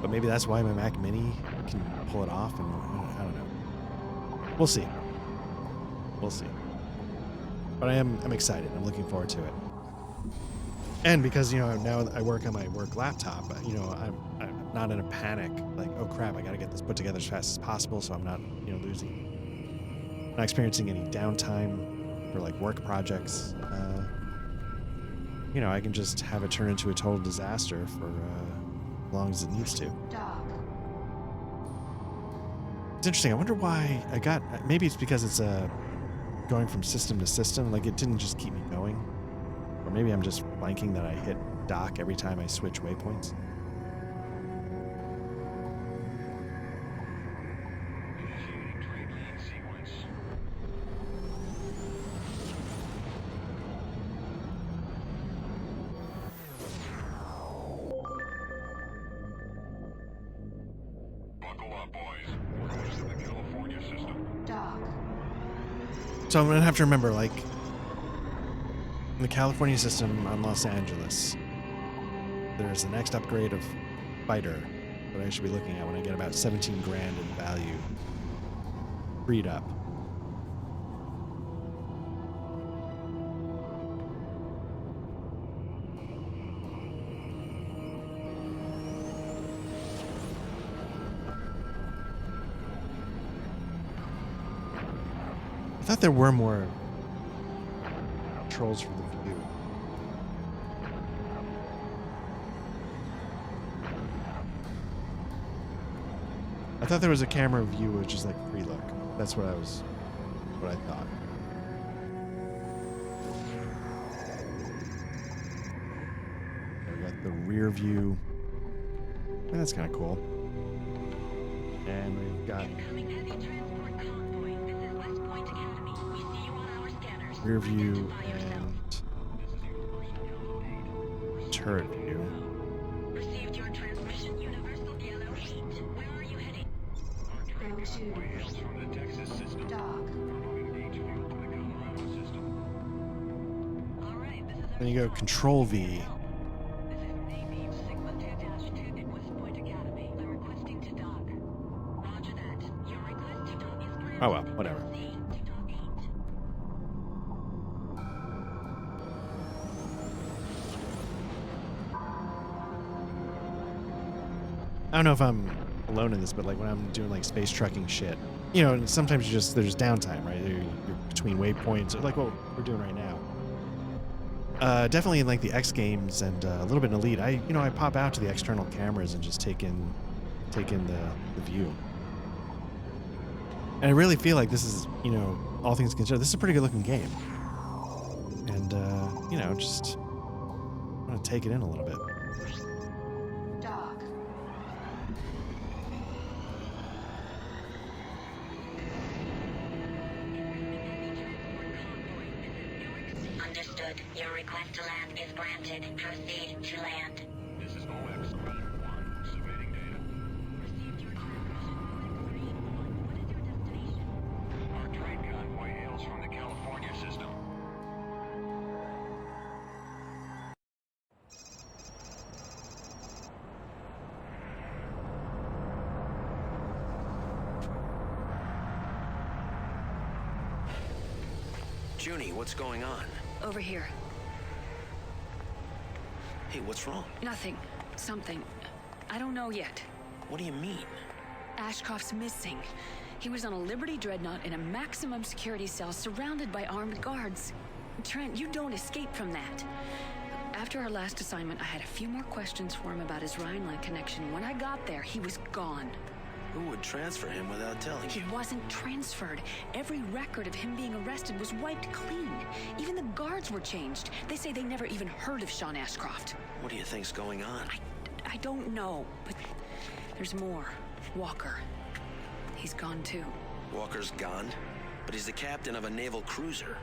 maybe that's why my Mac Mini can pull it off, and I don't know. We'll see. We'll see. But I'm excited. I'm looking forward to it. And because, you know, now I work on my work laptop, you know, I'm not in a panic, like, oh crap, I got to get this put together as fast as possible, so I'm not, you know, not experiencing any downtime for like work projects. You know, I can just have it turn into a total disaster for as long as it needs to. It's interesting. I wonder why maybe it's because it's going from system to system, like it didn't just keep me going. Or maybe I'm just blanking that I hit dock every time I switch waypoints. Buckle up, boys. We're going to the California system. So I'm going to have to remember, like, in the California system on Los Angeles, there's the next upgrade of fighter that I should be looking at when I get about 17 grand in value freed up. I thought there were more controls for the view. I thought there was a camera view which is like free look. That's what I thought. We got the rear view. And that's kind of cool. And we've got rear view and turret view. Received your transmission, Universal Yellow 8. Where are you heading? From the Texas system. Then you go Control V. Oh well, whatever. I don't know if I'm alone in this, but like when I'm doing like space trucking shit, you know, sometimes there's downtime, right? You're between waypoints, or like what we're doing right now. Definitely in like the X games and a little bit in Elite, I pop out to the external cameras and just take in the view. And I really feel like this is, you know, all things considered, this is a pretty good looking game. And you know, just want to take it in a little bit. Dock. Understood. Your request to land is granted. Proceed to land. This is OX Rider 1, surveying data. Our trade convoy hails from the California system. Junie, what's going on? Over here. Hey, what's wrong? Nothing. Something. I don't know yet. What do you mean? Ashcroft's missing. He was on a Liberty dreadnought in a maximum security cell surrounded by armed guards. Trent, you don't escape from that. After our last assignment, I had a few more questions for him about his Rhineland connection. When I got there, he was gone. Who would transfer him without telling He you? wasn't transferred. Every record of him being arrested was wiped clean. Even the guards were changed. They say they never even heard of Sean Ashcroft. What do you think's going on? I don't know, but there's more. Walker. He's gone too. Walker's gone? But he's the captain of a naval cruiser.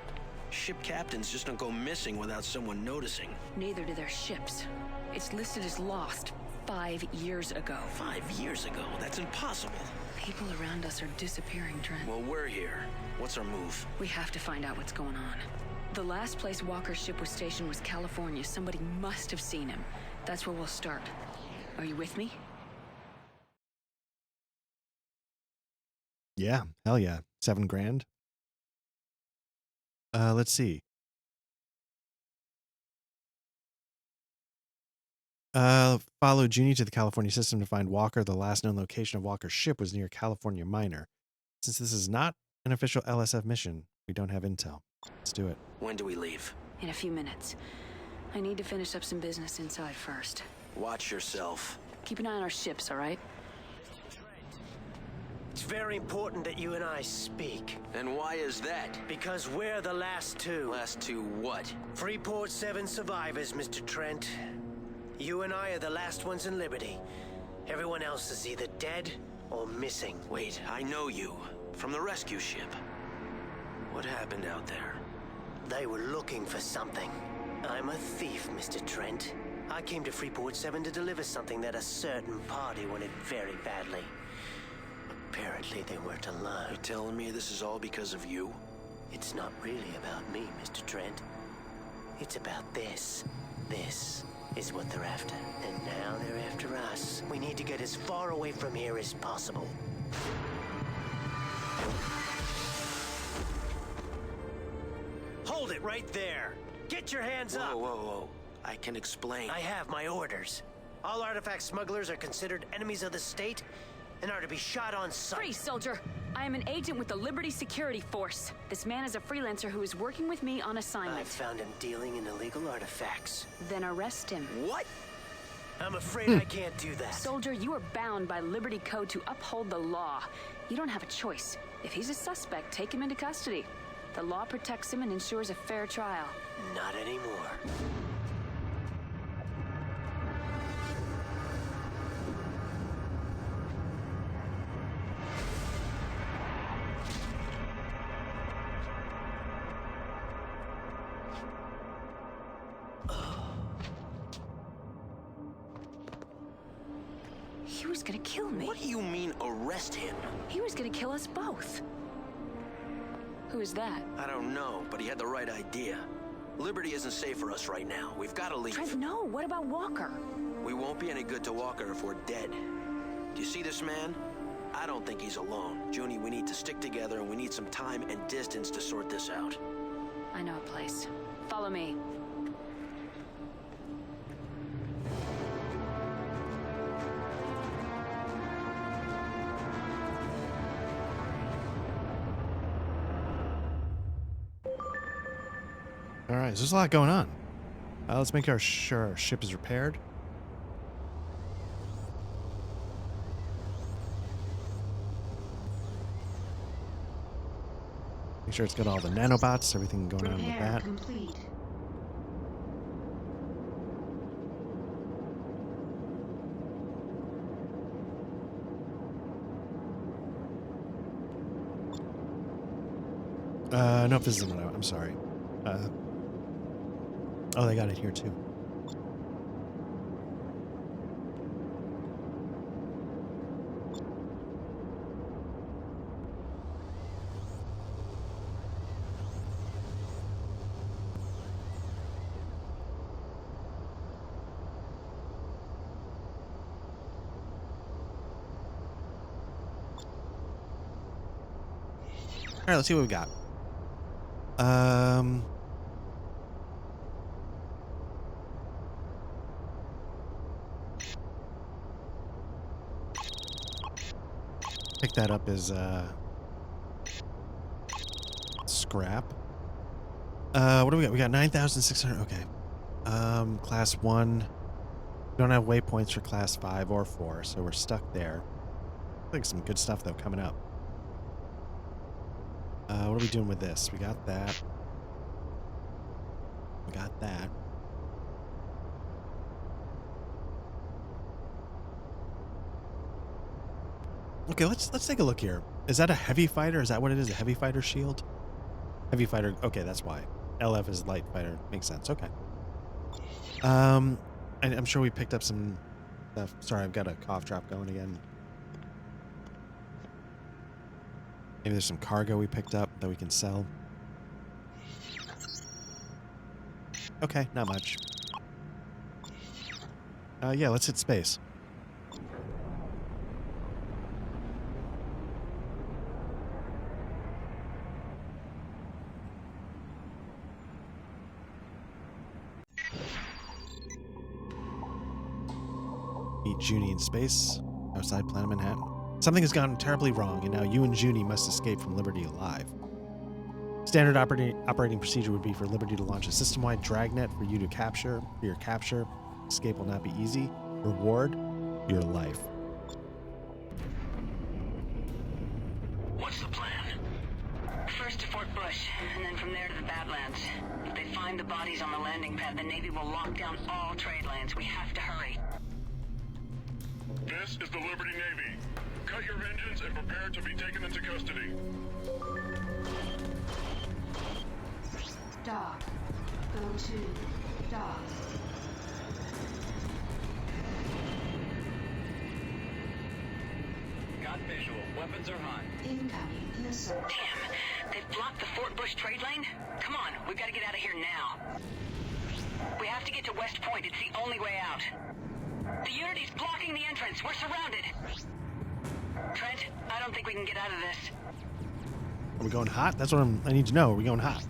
Ship captains just don't go missing without someone noticing. Neither do their ships. It's listed as lost 5 years ago. 5 years ago? That's impossible. People around us are disappearing, Trent. Well, we're here. What's our move? We have to find out what's going on. The last place Walker's ship was stationed was California. Somebody must have seen him. That's where we'll start. Are you with me? Yeah, hell yeah. $7,000. Let's see. Follow Junie to the California system to find Walker. The last known location of Walker's ship was near California Minor. Since this is not an official LSF mission, we don't have intel. Let's do it. When do we leave? In a few minutes. I need to finish up some business inside first. Watch yourself. Keep an eye on our ships, all right? It's very important that you and I speak. And why is that? Because we're the last two. Last two what? Freeport 7 survivors, Mr. Trent. You and I are the last ones in Liberty. Everyone else is either dead or missing. Wait, I know you. From the rescue ship. What happened out there? They were looking for something. I'm a thief, Mr. Trent. I came to Freeport 7 to deliver something that a certain party wanted very badly. Apparently they weren't alone. You telling me this is all because of you? It's not really about me, Mr. Trent. It's about this. This is what they're after. And now they're after us. We need to get as far away from here as possible. Hold it right there! Get your hands up! Whoa, whoa, whoa. I can explain. I have my orders. All artifact smugglers are considered enemies of the state and are to be shot on sight. Freeze, soldier! I am an agent with the Liberty Security Force. This man is a freelancer who is working with me on assignment. I found him dealing in illegal artifacts. Then arrest him. What? I'm afraid I can't do that. Soldier, you are bound by Liberty Code to uphold the law. You don't have a choice. If he's a suspect, take him into custody. The law protects him and ensures a fair trial. Not anymore. He was gonna kill me. What do you mean, arrest him? He was gonna kill us both. Who is that? I don't know, but he had the right idea. Liberty isn't safe for us right now. We've got to leave. Trent, no. What about Walker? We won't be any good to Walker if we're dead. Do you see this man? I don't think he's alone. Junie, we need to stick together and we need some time and distance to sort this out. I know a place. Follow me. All right, so there's a lot going on. Let's make sure our ship is repaired. Make sure it's got all the nanobots, everything going on with Repair that. complete. No, this isn't what I'm sorry. Oh, they got it here too. All right, let's see what we got. Pick that up as scrap. What do we got? We got 9,600. Okay. Class 1. We don't have waypoints for class 5 or 4, so we're stuck there. I think some good stuff though coming up. What are we doing with this? We got that. We got that. Okay, let's take a look here. Is that a heavy fighter? Is that what it is? A heavy fighter shield? Heavy fighter. Okay, that's why. LF is light fighter. Makes sense. Okay. I'm sure we picked up some stuff. Sorry, I've got a cough drop going again. Maybe there's some cargo we picked up that we can sell. Okay, not much. Yeah, let's hit space. Meet Junie in space, outside Planet Manhattan. Something has gone terribly wrong, and now you and Junie must escape from Liberty alive. Standard operating procedure would be for Liberty to launch a system-wide dragnet for you to capture. For your capture, escape will not be easy. Reward, your life. What's the plan? First to Fort Bush, and then from there to the Badlands. If they find the bodies on the landing pad, the Navy will lock down all trade lanes. We have to hurry. This is the Liberty Navy. Cut your engines and prepare to be taken into custody. Dock. Go to dock. Got visual. Weapons are hot. Incoming missile. Damn, they've blocked the Fort Bush trade lane? Come on, we've got to get out of here now. We have to get to West Point. It's the only way out. The Unity's blocking the entrance. We're surrounded. Trent, I don't think we can get out of this. Are we going hot? That's what I need to know. Are we going hot?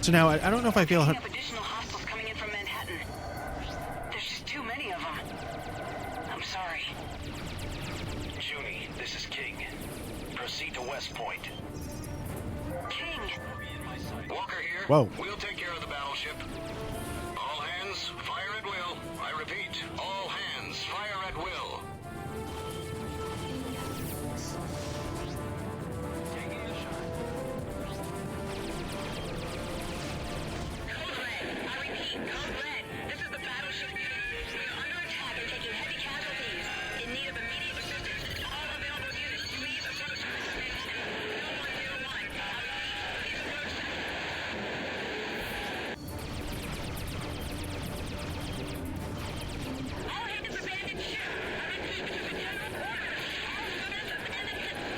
So now, I don't know if I feel... Additional hostiles coming in from Manhattan. There's just too many of them. I'm sorry. Junie, this is King. Proceed to West Point. King! Walker here. Whoa. We'll take care of the battleship. All hands, fire at will. I repeat, all hands, fire at will. Taking the shot. Code Red. I repeat, Code Red. This is the battleship. We're under attack and taking heavy casualties. In need of immediate assistance. All available units, please approach service station. 0101. I repeat, please approach service. All hands abandon ship. I repeat, this is a general order. All units abandon ship.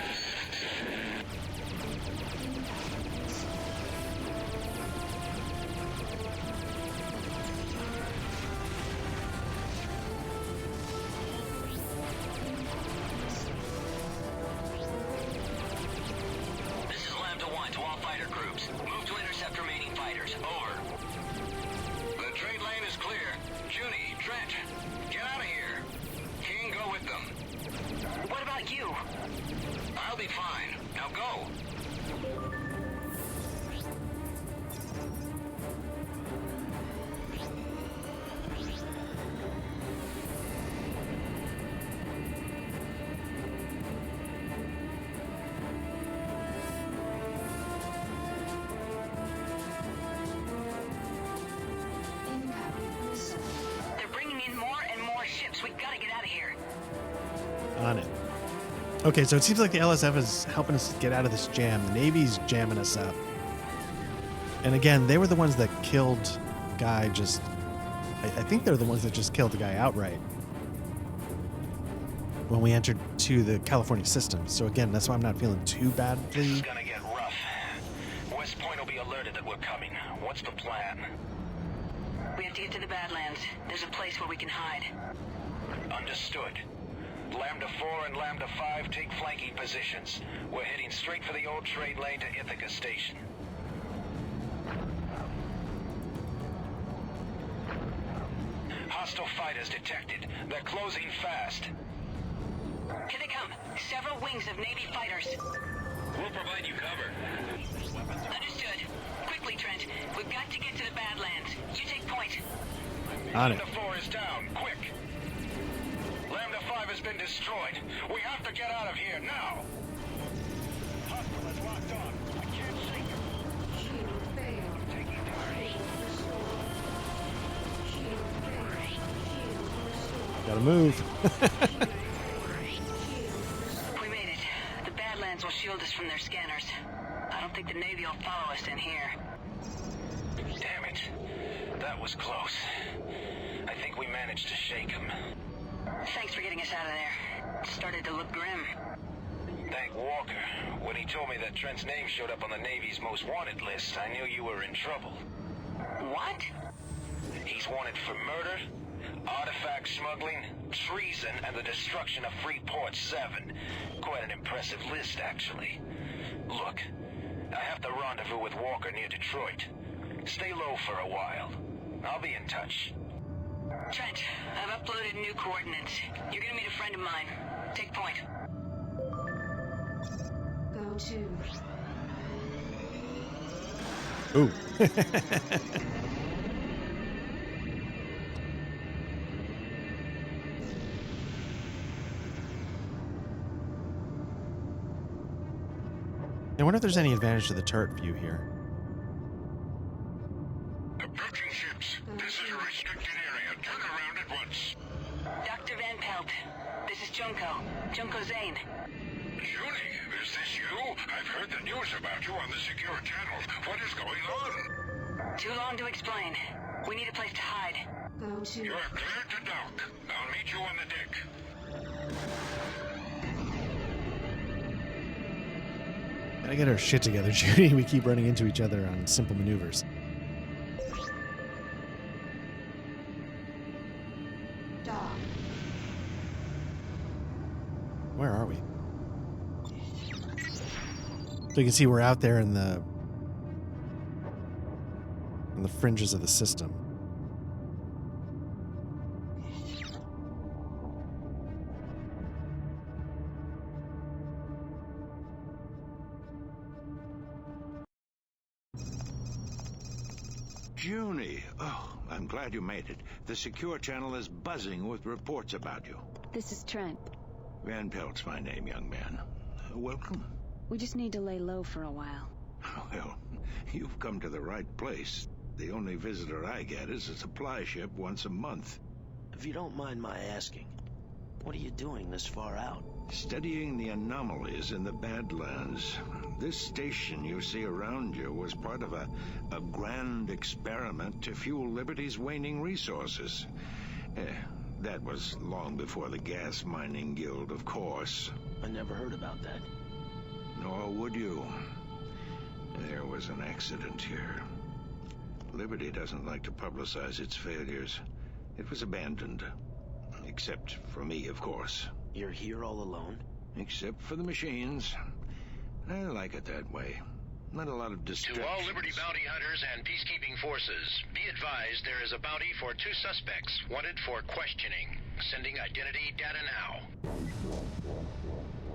This is Lambda 1 to all fighter groups. Move to intercept remaining fighters. Over. The trade lane is clear. Junie, Trent, get out of here. King, go with them. What about you? I'll be fine. Now go. Incoming On it. Okay, so it seems like the LSF is helping us get out of this jam. The Navy's jamming us up. And again, they were the ones that killed guy just... I think they're the ones that just killed the guy outright when we entered to the California system. So again, that's why I'm not feeling too badly. This is gonna get rough. West Point will be alerted that we're coming. What's the plan? We have to get to the Badlands. There's a place where we can hide. Understood. Lambda 4 and Lambda 5 take flanking positions. We're heading straight for the old trade lane to Ithaca Station. Hostile fighters detected. They're closing fast. Here they come. Several wings of Navy fighters. We'll provide you cover. Understood. Quickly, Trent. We've got to get to the Badlands. You take point. On it. Lambda 4 is down. Quick. Lambda 5 has been destroyed. We have to get out of here now. Hostile is locked on. I can't see you. Shield failed. Taking fire. Shield failed. Shield restored. Gotta move. We made it. The Badlands will shield us from their scanners. I don't think the Navy will follow us in here. Damn it. That was close. I think we managed to shake him. Thanks for getting us out of there. It started to look grim. Thank Walker. When he told me that Trent's name showed up on the Navy's most wanted list, I knew you were in trouble. What? He's wanted for murder, artifact smuggling, treason, and the destruction of Freeport 7. Quite an impressive list, actually. Look, I have to rendezvous with Walker near Detroit. Stay low for a while. I'll be in touch. Trent, I've uploaded new coordinates. You're gonna meet a friend of mine. Take point. Go to. Ooh. I wonder if there's any advantage to the turret view here. Approaching ships. This is a restricted area. Turn around at once. Dr. Van Pelt. This is Junko Zane. Junie, is this you? I've heard the news about you on the secure channels. What is going on? Too long to explain. We need a place to hide. Go to. You are cleared to dock. I'll meet you on the deck. Gotta get our shit together, Judy. We keep running into each other on simple maneuvers. Dock. Where are we? So you can see we're out there in the fringes of the system. Junie, oh, I'm glad you made it. The secure channel is buzzing with reports about you. This is Trent. Van Pelt's my name, young man. Welcome. We just need to lay low for a while. Well, you've come to the right place. The only visitor I get is a supply ship once a month. If you don't mind my asking, what are you doing this far out? Studying the anomalies in the Badlands. This station you see around you was part of a grand experiment to fuel Liberty's waning resources. That was long before the Gas Mining Guild, of course. I never heard about that. Nor would you. There was an accident here. Liberty doesn't like to publicize its failures. It was abandoned. Except for me, of course. You're here all alone? Except for the machines. I like it that way. Not a lot of distraction. To all Liberty bounty hunters and peacekeeping forces, be advised there is a bounty for 2 suspects wanted for questioning. Sending identity data now.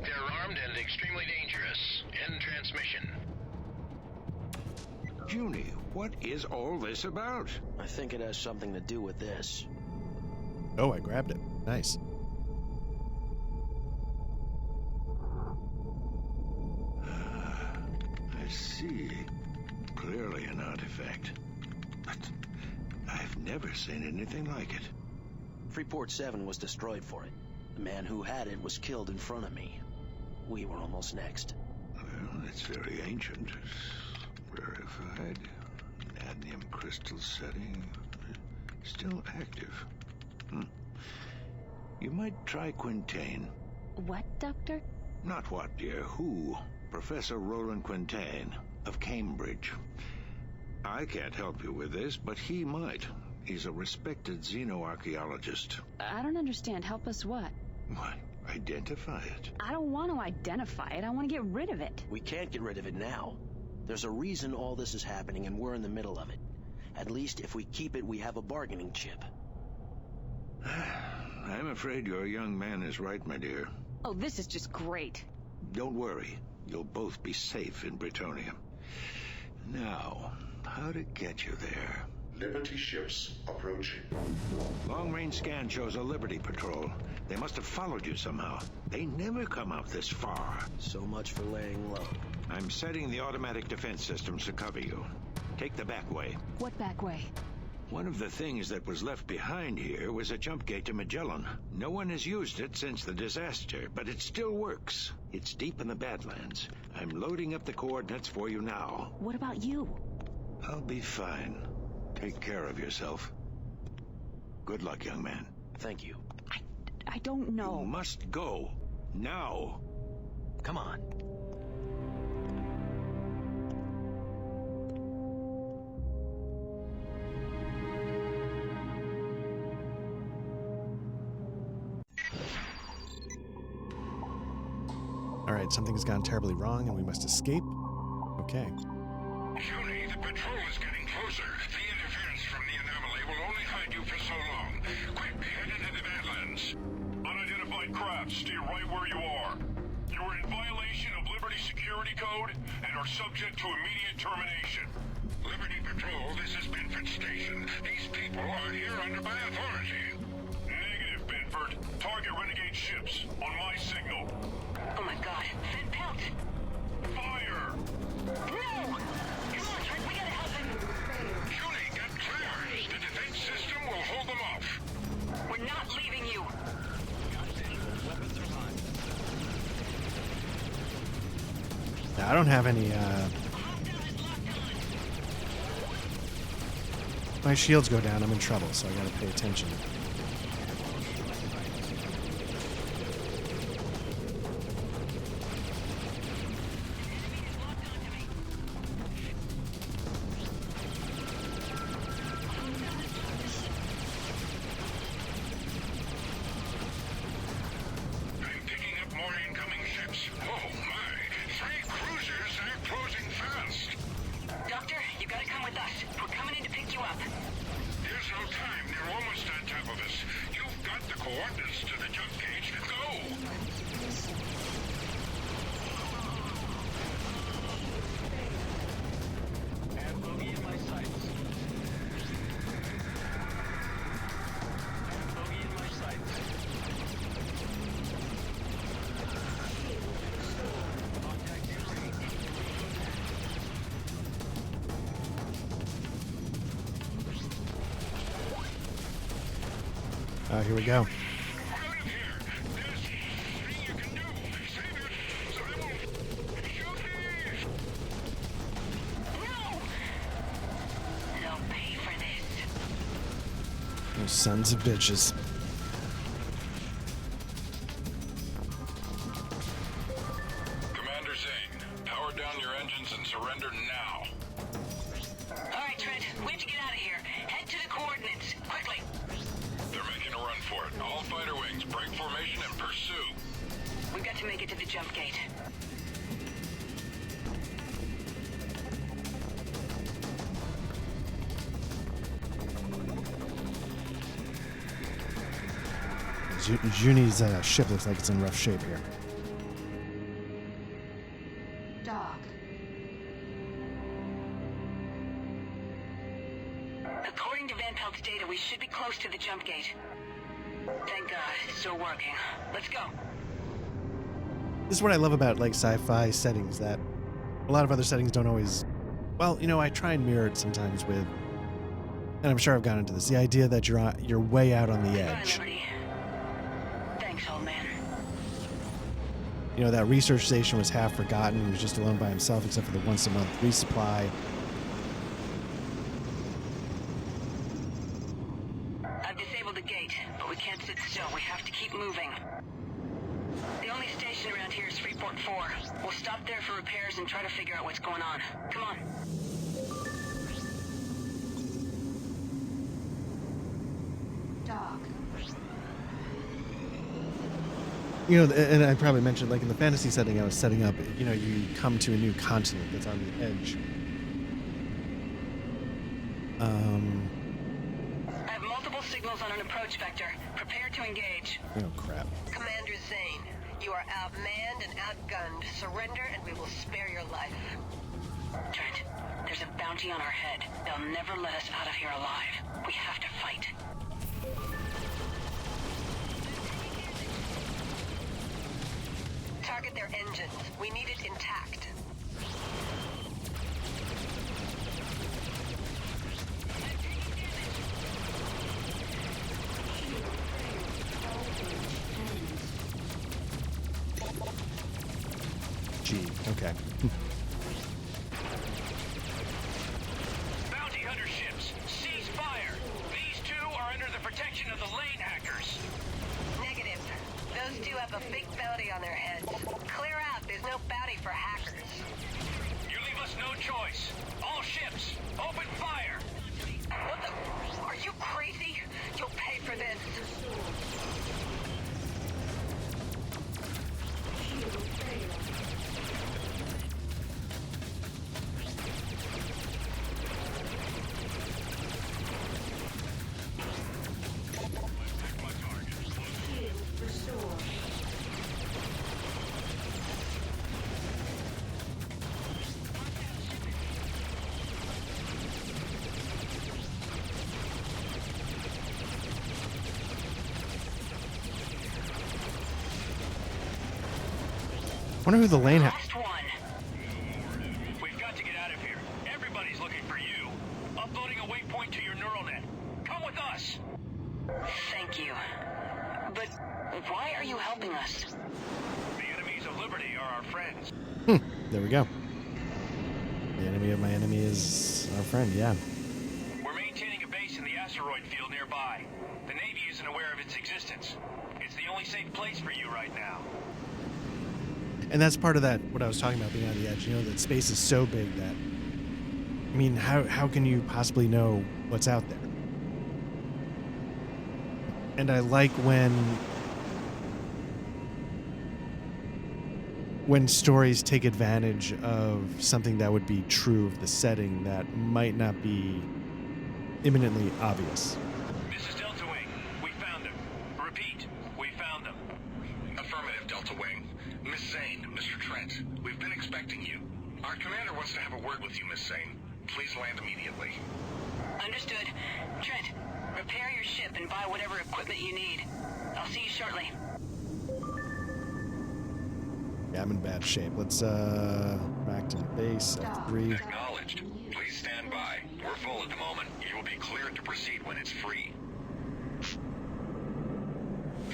They're armed and extremely dangerous. End transmission. Junie, what is all this about? I think it has something to do with this. Oh, I grabbed it. Nice. I see. Clearly an artifact. But I've never seen anything like it. Freeport 7 was destroyed for it. The man who had it was killed in front of me. We were almost next. Well, it's very ancient. Verified. Cadmium crystal setting. Still active. You might try Quintain. What, Doctor? Not what, dear. Who? Professor Roland Quintain of Cambridge. I can't help you with this, but he might. He's a respected xenoarchaeologist. I don't understand. Help us what? What? Identify it. I don't want to identify it. I want to get rid of it. We can't get rid of it now. There's a reason all this is happening, and we're in the middle of it. At least if we keep it, we have a bargaining chip. I'm afraid your young man is right, my dear. Oh, this is just great. Don't worry. You'll both be safe in Britonia. Now, how to get you there? Liberty ships approaching. Long-range scan shows a Liberty patrol. They must have followed you somehow. They never come out this far. So much for laying low. I'm setting the automatic defense systems to cover you. Take the back way. What back way? One of the things that was left behind here was a jump gate to Magellan. No one has used it since the disaster, but it still works. It's deep in the Badlands. I'm loading up the coordinates for you now. What about you? I'll be fine. Take care of yourself. Good luck, young man. Thank you. I don't know. You must go. Now. Come on. All right, something's gone terribly wrong and we must escape. Okay. Junie, the patrol is getting closer. The interference from the anomaly will only hide you for so long. Quick, head into the Badlands. Unidentified craft, stay right where you are. You are in violation of Liberty Security Code and are subject to immediate termination. Liberty Patrol, this is Binford Station. These people are here under my authority. Negative, Binford. Target renegade ships on my signal. Oh my god, Finn Pelt! Fire! No! Come on, Trent, we gotta help him! Junie, get clear! The defense system will hold them off. We're not leaving you! Now, I don't have any, my shields go down, I'm in trouble, so I gotta pay attention. I'm picking up more incoming ships. Oh my! 3 cruisers are closing fast. Doctor, you gotta come with us. We're coming in to pick you up. There's no time. They're almost on top of us. You've got the coordinates to the jump gauge. Go! And bogey in my sights. And bogey in my sights. Contact in range. Here we go. Out of here! There's nothing you can do. Save it so they won't shoot me! No! They'll pay for this. Those sons of bitches. Commander Zane, power down your engines and surrender now. Alright, Trent, we have to get out of here. Head to the coordinates, quickly. They're making a run for it. All fighter wings, break formation and pursue. We've got to make it to the jump gate. Junie's ship looks like it's in rough shape here. Dock. According to Van Pelt's data, we should be close to the jump gate. Thank God, it's still working. Let's go. This is what I love about like sci-fi settings, that a lot of other settings don't always. Well, you know, I try and mirror it sometimes with, and I'm sure I've gone into this, the idea that you're way out on the Bye, edge. Liberty. Thanks old man. You know, that research station was half forgotten. He was just alone by himself except for the once-a-month resupply. I've disabled the gate, but we can't sit still. We have to keep moving. The only station around here is Freeport 4. We'll stop there for repairs and try to figure out what's going on. Come on. Dock. You know, and I probably mentioned, like in the fantasy setting I was setting up, you know, you come to a new continent that's on the edge. I have multiple signals on an approach vector. Prepare to engage. Oh, crap. Commander Zane, you are outmanned and outgunned. Surrender and we will spare your life. Trent, there's a bounty on our head. They'll never let us out of here alive. We have to fight. Target their engines. We need it intact. Gee, okay. Bounty hunter ships, cease fire. These two are under the protection of the lane hackers. Negative. Those two have a big bounty on their heads. Clear out. There's no bounty for hackers. You leave us no choice. All ships, open fire. What the? Are you crazy? You'll pay for this. Wonder who the lane Last one. We've got to get out of here. Everybody's looking for you. Uploading a waypoint to your neural net. Come with us. Thank you. But why are you helping us? The enemies of liberty are our friends. There we go. The enemy of my enemy is our friend, yeah. We're maintaining a base in the asteroid field nearby. The Navy isn't aware of its existence. It's the only safe place for you right now. And that's part of that, what I was talking about being on the edge. You know, that space is so big that, I mean, how can you possibly know what's out there? And I like when stories take advantage of something that would be true of the setting that might not be imminently obvious. This is Delta Wing. We found them. Repeat, we found them. Affirmative, Delta Wing. Miss Zane, Mr. Trent, we've been expecting you. Our commander wants to have a word with you, Miss Zane. Please land immediately. Understood. Trent, repair your ship and buy whatever equipment you need. I'll see you shortly. Yeah, I'm in bad shape. Let's back to the base, F3. Acknowledged. Please stand by. We're full at the moment. You will be cleared to proceed when it's free.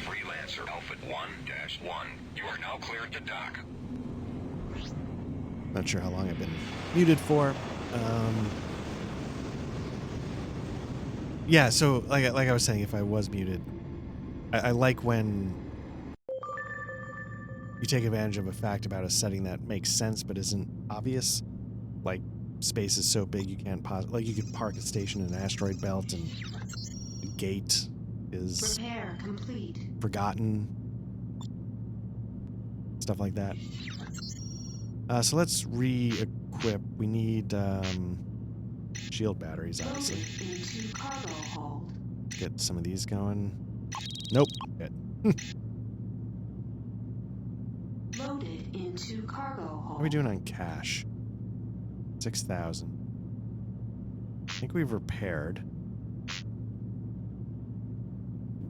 Freelancer Alpha 1-1. You are now cleared to dock. Not sure how long I've been muted for. Yeah, so like I was saying, if I was muted, I like when you take advantage of a fact about a setting that makes sense but isn't obvious. Like, space is so big you can't like, you could park a station in an asteroid belt and the gate is Repair complete. forgotten. Stuff like that. So let's re-equip. We need shield batteries, obviously. Loaded into cargo hold. Get some of these going. Nope. Good. Loaded into cargo hold. What are we doing on cash? 6,000. I think we've repaired.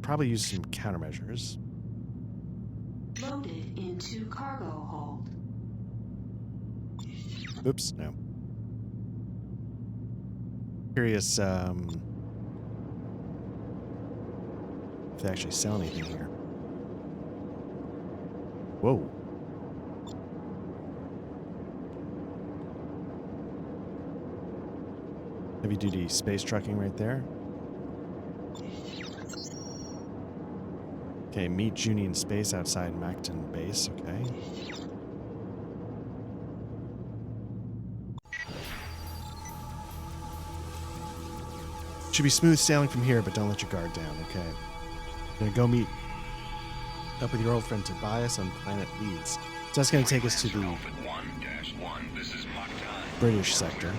Probably use some countermeasures. Loaded into cargo hold. Oops, no. Curious if they actually sell anything here. Whoa. Heavy duty space trucking right there. Okay, meet Junie in space outside Macton base. Okay. Should be smooth sailing from here, but don't let your guard down, okay? You're gonna go meet up with your old friend Tobias on planet Leeds. So that's gonna take us to the British sector.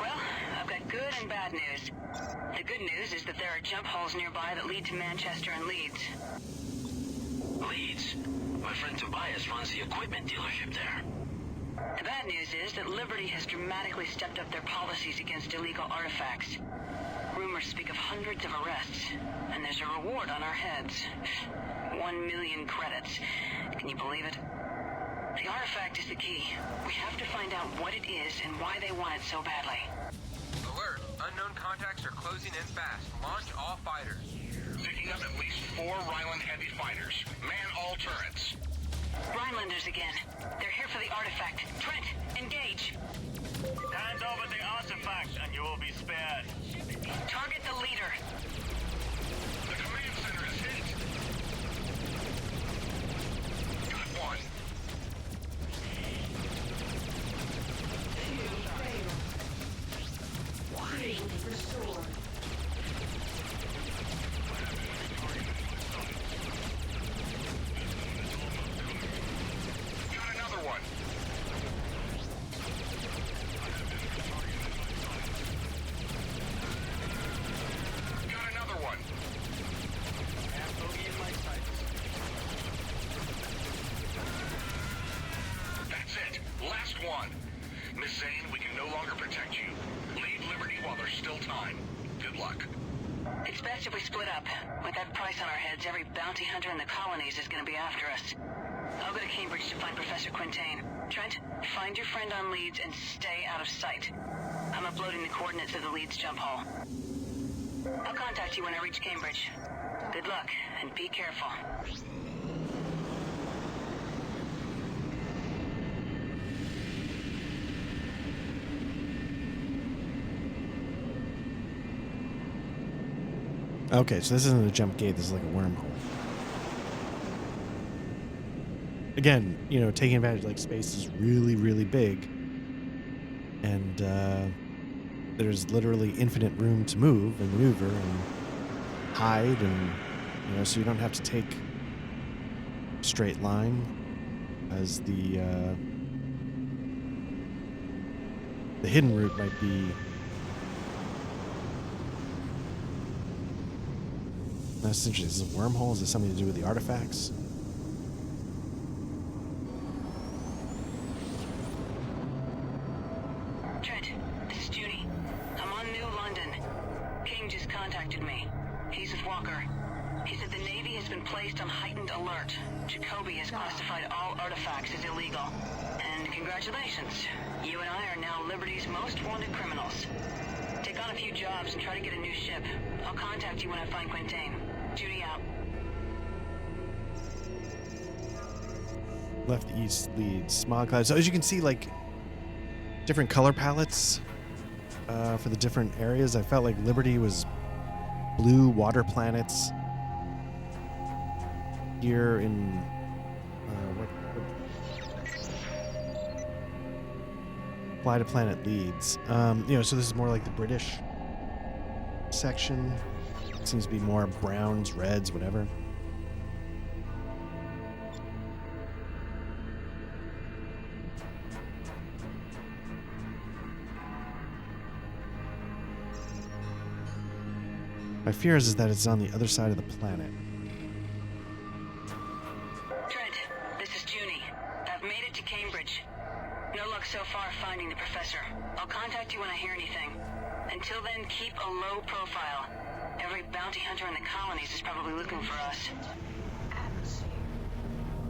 Well, I've got good and bad news. The good news is that there are jump holes nearby that lead to Manchester and Leeds. Leeds? My friend Tobias runs the equipment dealership there. The bad news is that Liberty has dramatically stepped up their policies against illegal artifacts. Rumors speak of hundreds of arrests, and there's a reward on our heads. 1 million credits. Can you believe it? The artifact is the key. We have to find out what it is and why they want it so badly. Alert! Unknown contacts are closing in fast. Launch all fighters. Picking up at least 4 Ryland heavy fighters. Man all turrets. Rhinelanders again. They're here for the artifact. Trent, engage. Hand over the artifact and you will be spared. Target the leader. The command center is hit. Got one. Shield restored. Got another one. Got another one. That's it. Last one. Miss Zane, we can no longer protect you. Leave Liberty while there's still time. Good luck. It's best if we split up. With that price on our heads, every bounty hunter in the colonies is going to be after us. I'll go to Cambridge to find Professor Quintain. Trent, find your friend on Leeds and stay out of sight. I'm uploading the coordinates of the Leeds jump hole. I'll contact you when I reach Cambridge. Good luck, and be careful. Okay, so this isn't a jump gate, this is like a wormhole. Again, you know, taking advantage, like, space is really, really big. And there's literally infinite room to move and maneuver and hide, and, you know, so you don't have to take straight line as the hidden route might be. That's interesting. Is this a wormhole? Is this something to do with the artifacts? Trent, this is Judy. I'm on New London. King just contacted me. He's with Walker. He said the Navy has been placed on heightened alert. Jacoby has classified all artifacts as illegal. And congratulations. You and I are now Liberty's most wanted criminals. Take on a few jobs and try to get a new ship. I'll contact you when I find Quintain. Judy out. Left, east, Leeds, smog clouds. So as you can see, like, different color palettes for the different areas. I felt like Liberty was blue water planets. Here in what apply to planet Leeds. You know, so this is more like the British section. Seems to be more browns, reds, whatever. My fear is that it's on the other side of the planet. Trent, this is Junie. I've made it to Cambridge. No luck so far finding the professor. I'll contact you when I hear anything. Until then, keep a low profile. Every bounty hunter in the colonies is probably looking for us.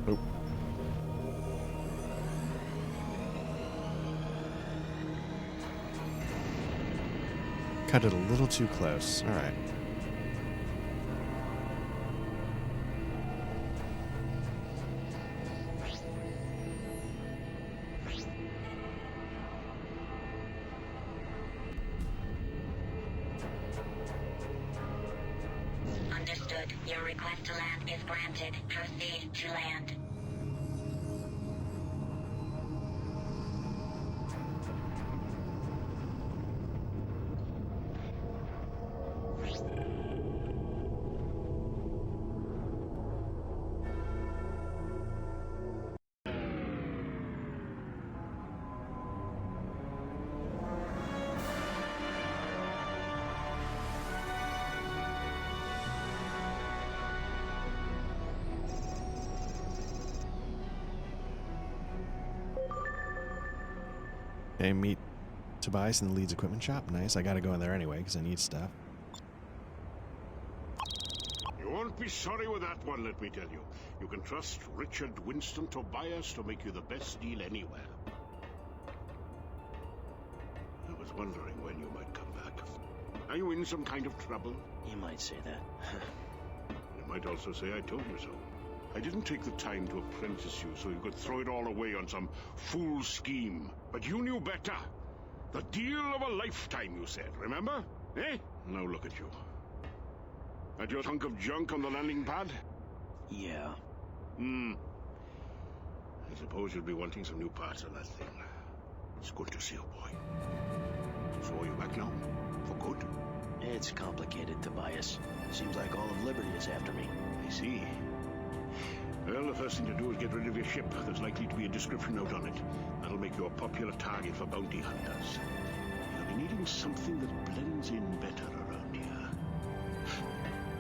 Nope. cut it a little too close. All right. Understood. Your request to land is granted. Proceed to land. Okay, meet Tobias in the Leeds equipment shop. Nice. I gotta go in there anyway because I need stuff. You won't be sorry with that one, let me tell you. You can trust Richard Winston Tobias to make you the best deal anywhere. I was wondering when you might come back. Are you in some kind of trouble? You might say that. You might also say I told you so. I didn't take the time to apprentice you so you could throw it all away on some fool scheme. But you knew better. The deal of a lifetime, you said, remember? Eh? Now look at you. At your hunk of junk on the landing pad? Yeah. I suppose you'll be wanting some new parts on that thing. It's good to see you, boy. So are you back now? For good? It's complicated, Tobias. Seems like all of Liberty is after me. I see. Well, the first thing to do is get rid of your ship. There's likely to be a description note on it. That'll make you a popular target for bounty hunters. You'll be needing something that blends in better around here.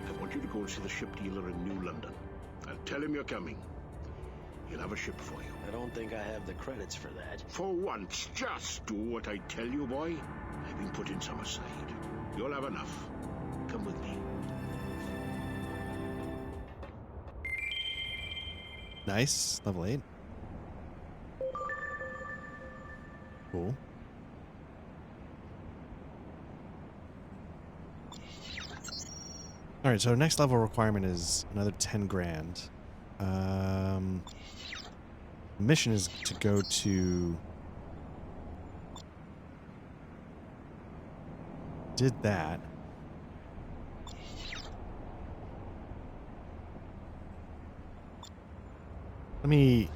I want you to go and see the ship dealer in New London. I'll tell him you're coming. He'll have a ship for you. I don't think I have the credits for that. For once, just do what I tell you, boy. I've been putting some aside. You'll have enough. Come with me. Nice. Level 8. Cool. All right, so next level requirement is another 10 grand. The mission is to go to... Did that. Let me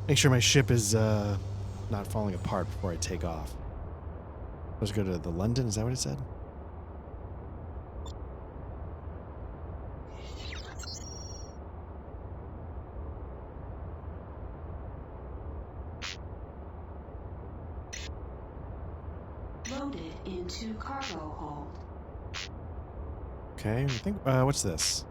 make sure my ship is not falling apart before I take off. Let's go to the London, is that what it said? Loaded into cargo hold. Okay, I think, what's this?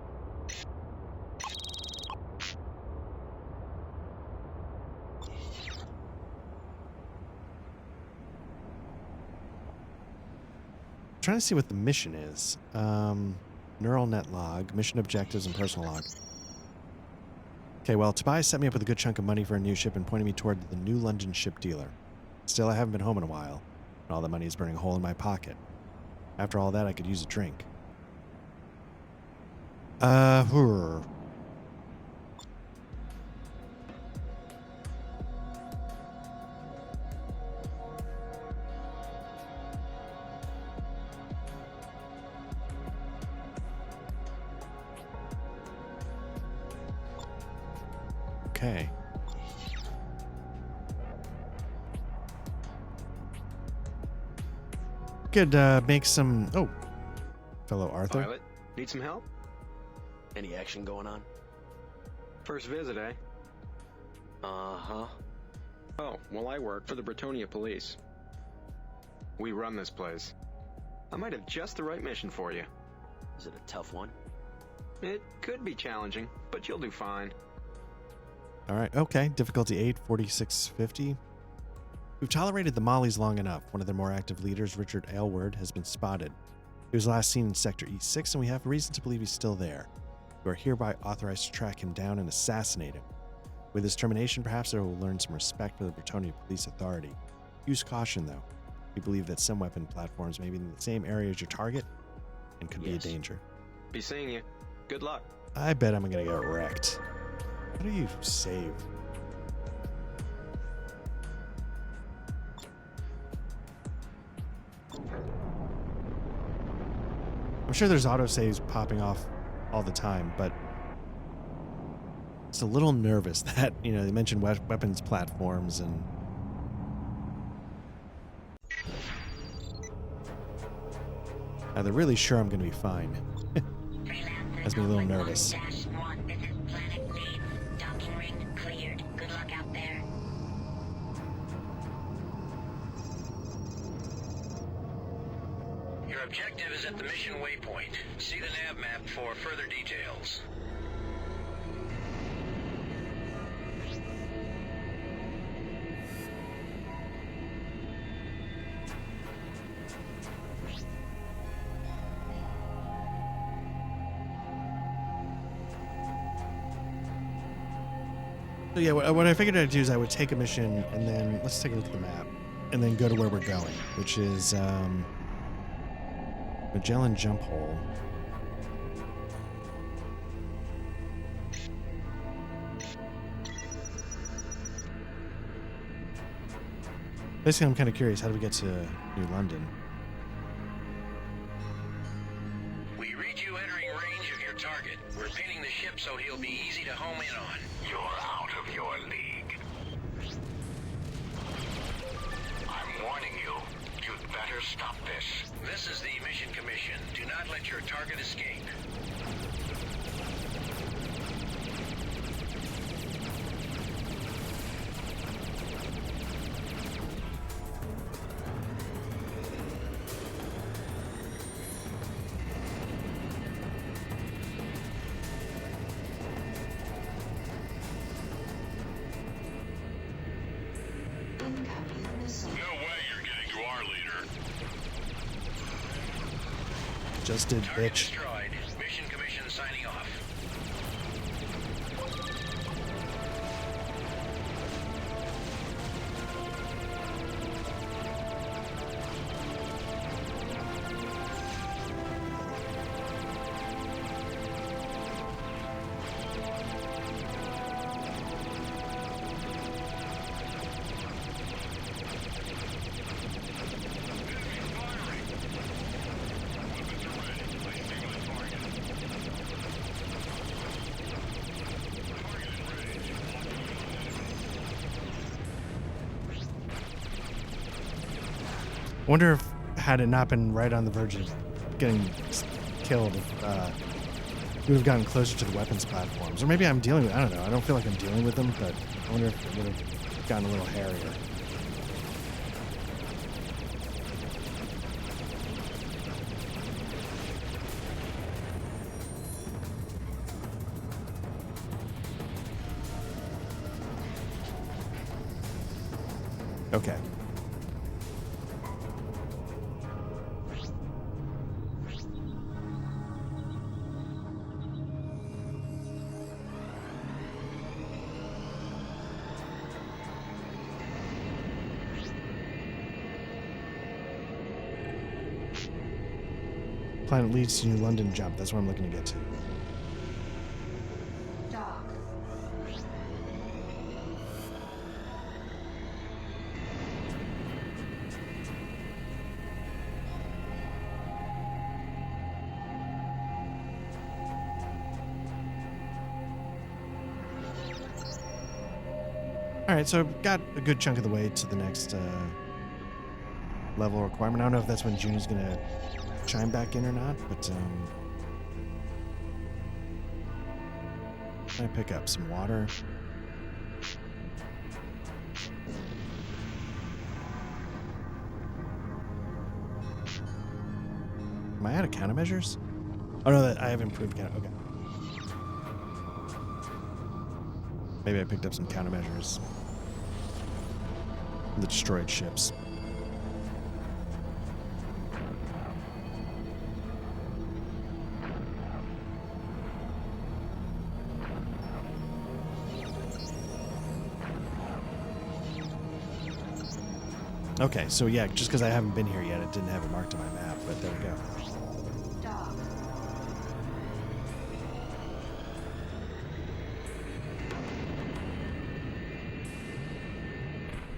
Trying to see what the mission is. Neural net log, mission objectives, and personal log. Okay, well, Tobias set me up with a good chunk of money for a new ship and pointed me toward the New London ship dealer. Still, I haven't been home in a while, and all the money is burning a hole in my pocket. After all that, I could use a drink. Okay. Could make some... Oh. Fellow Arthur. Pilot, need some help? Any action going on? First visit, eh? Uh-huh. Oh, well, I work for the Bretonia police. We run this place. I might have just the right mission for you. Is it a tough one? It could be challenging, but you'll do fine. All right. Okay. Difficulty 8, 4650. We've tolerated the Mollies long enough. One of their more active leaders, Richard Aylward, has been spotted. He was last seen in Sector E6, and we have reason to believe he's still there. We are hereby authorized to track him down and assassinate him. With his termination, perhaps there will learn some respect for the Bretonia Police Authority. Use caution, though. We believe that some weapon platforms may be in the same area as your target and could be a danger. Be seeing you. Good luck. I bet I'm gonna get wrecked. How do you save? I'm sure there's autosaves popping off all the time, but it's a little nervous that, you know, they mentioned weapons platforms and they're really sure I'm going to be fine. Has me a little nervous. Your objective is at the mission waypoint. See the nav map for further details. So yeah, what I figured I'd do is I would take a mission and then let's take a look at the map and then go to where we're going, which is Magellan Jump Hole. Basically, I'm kind of curious, how do we get to New London? We read you entering range of your target. We're pinning the ship so he'll be easy to home in on. You're out of your league. I'm warning you. You'd better stop this. This is the mission commission. Do not let your target escape. Just did, Target bitch. destroyed. Mission commission signing off. I wonder if, had it not been right on the verge of getting killed, if we would have gotten closer to the weapons platforms. Or maybe I'm dealing with, I don't know, I don't feel like I'm dealing with them, but I wonder if it would have gotten a little hairier. Okay. Planet leads to New London jump. That's what I'm looking to get to. Dock. All right, so I've got a good chunk of the way to the next level requirement. I don't know if that's when Junie's gonna chime back in or not, but can I pick up some water? Am I out of countermeasures? Oh no, that I have improved counter. Okay. Maybe I picked up some countermeasures. The destroyed ships. Okay, so yeah, just because I haven't been here yet, it didn't have it marked on my map, but there we go. Dock.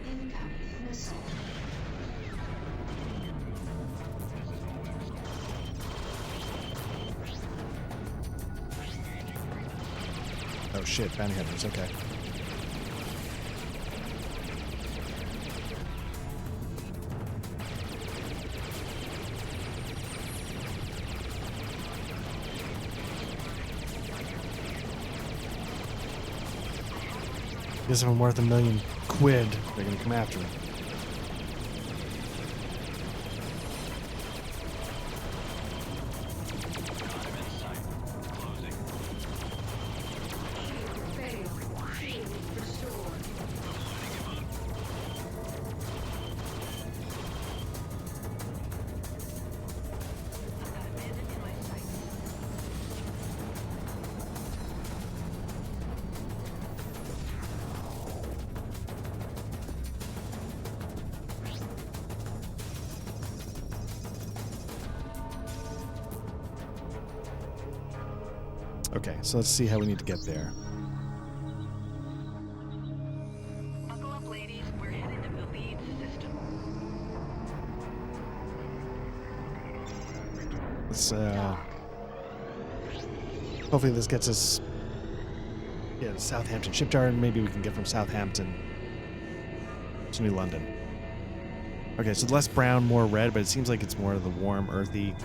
Incoming missile. Oh shit, bounty hunters, okay. Guess if I'm worth $1 million, they're gonna come after me. Okay, so let's see how we need to get there. Buckle up, ladies. We're heading to the lead system. Let's, hopefully this gets us to Southampton Shipyard, and maybe we can get from Southampton to New London. Okay, so less brown, more red, but it seems like it's more of the warm, earthy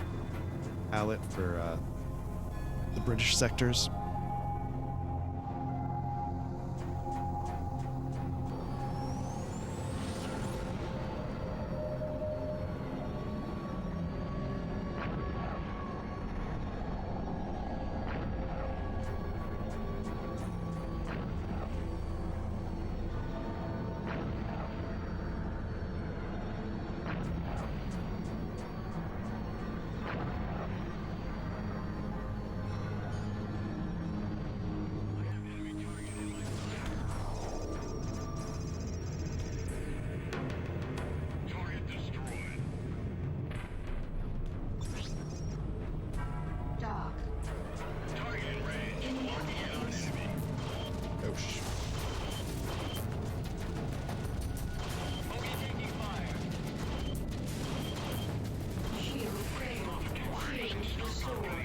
palette for the British sectors. Dock. Oh, shit. Shield failed. Shield restored.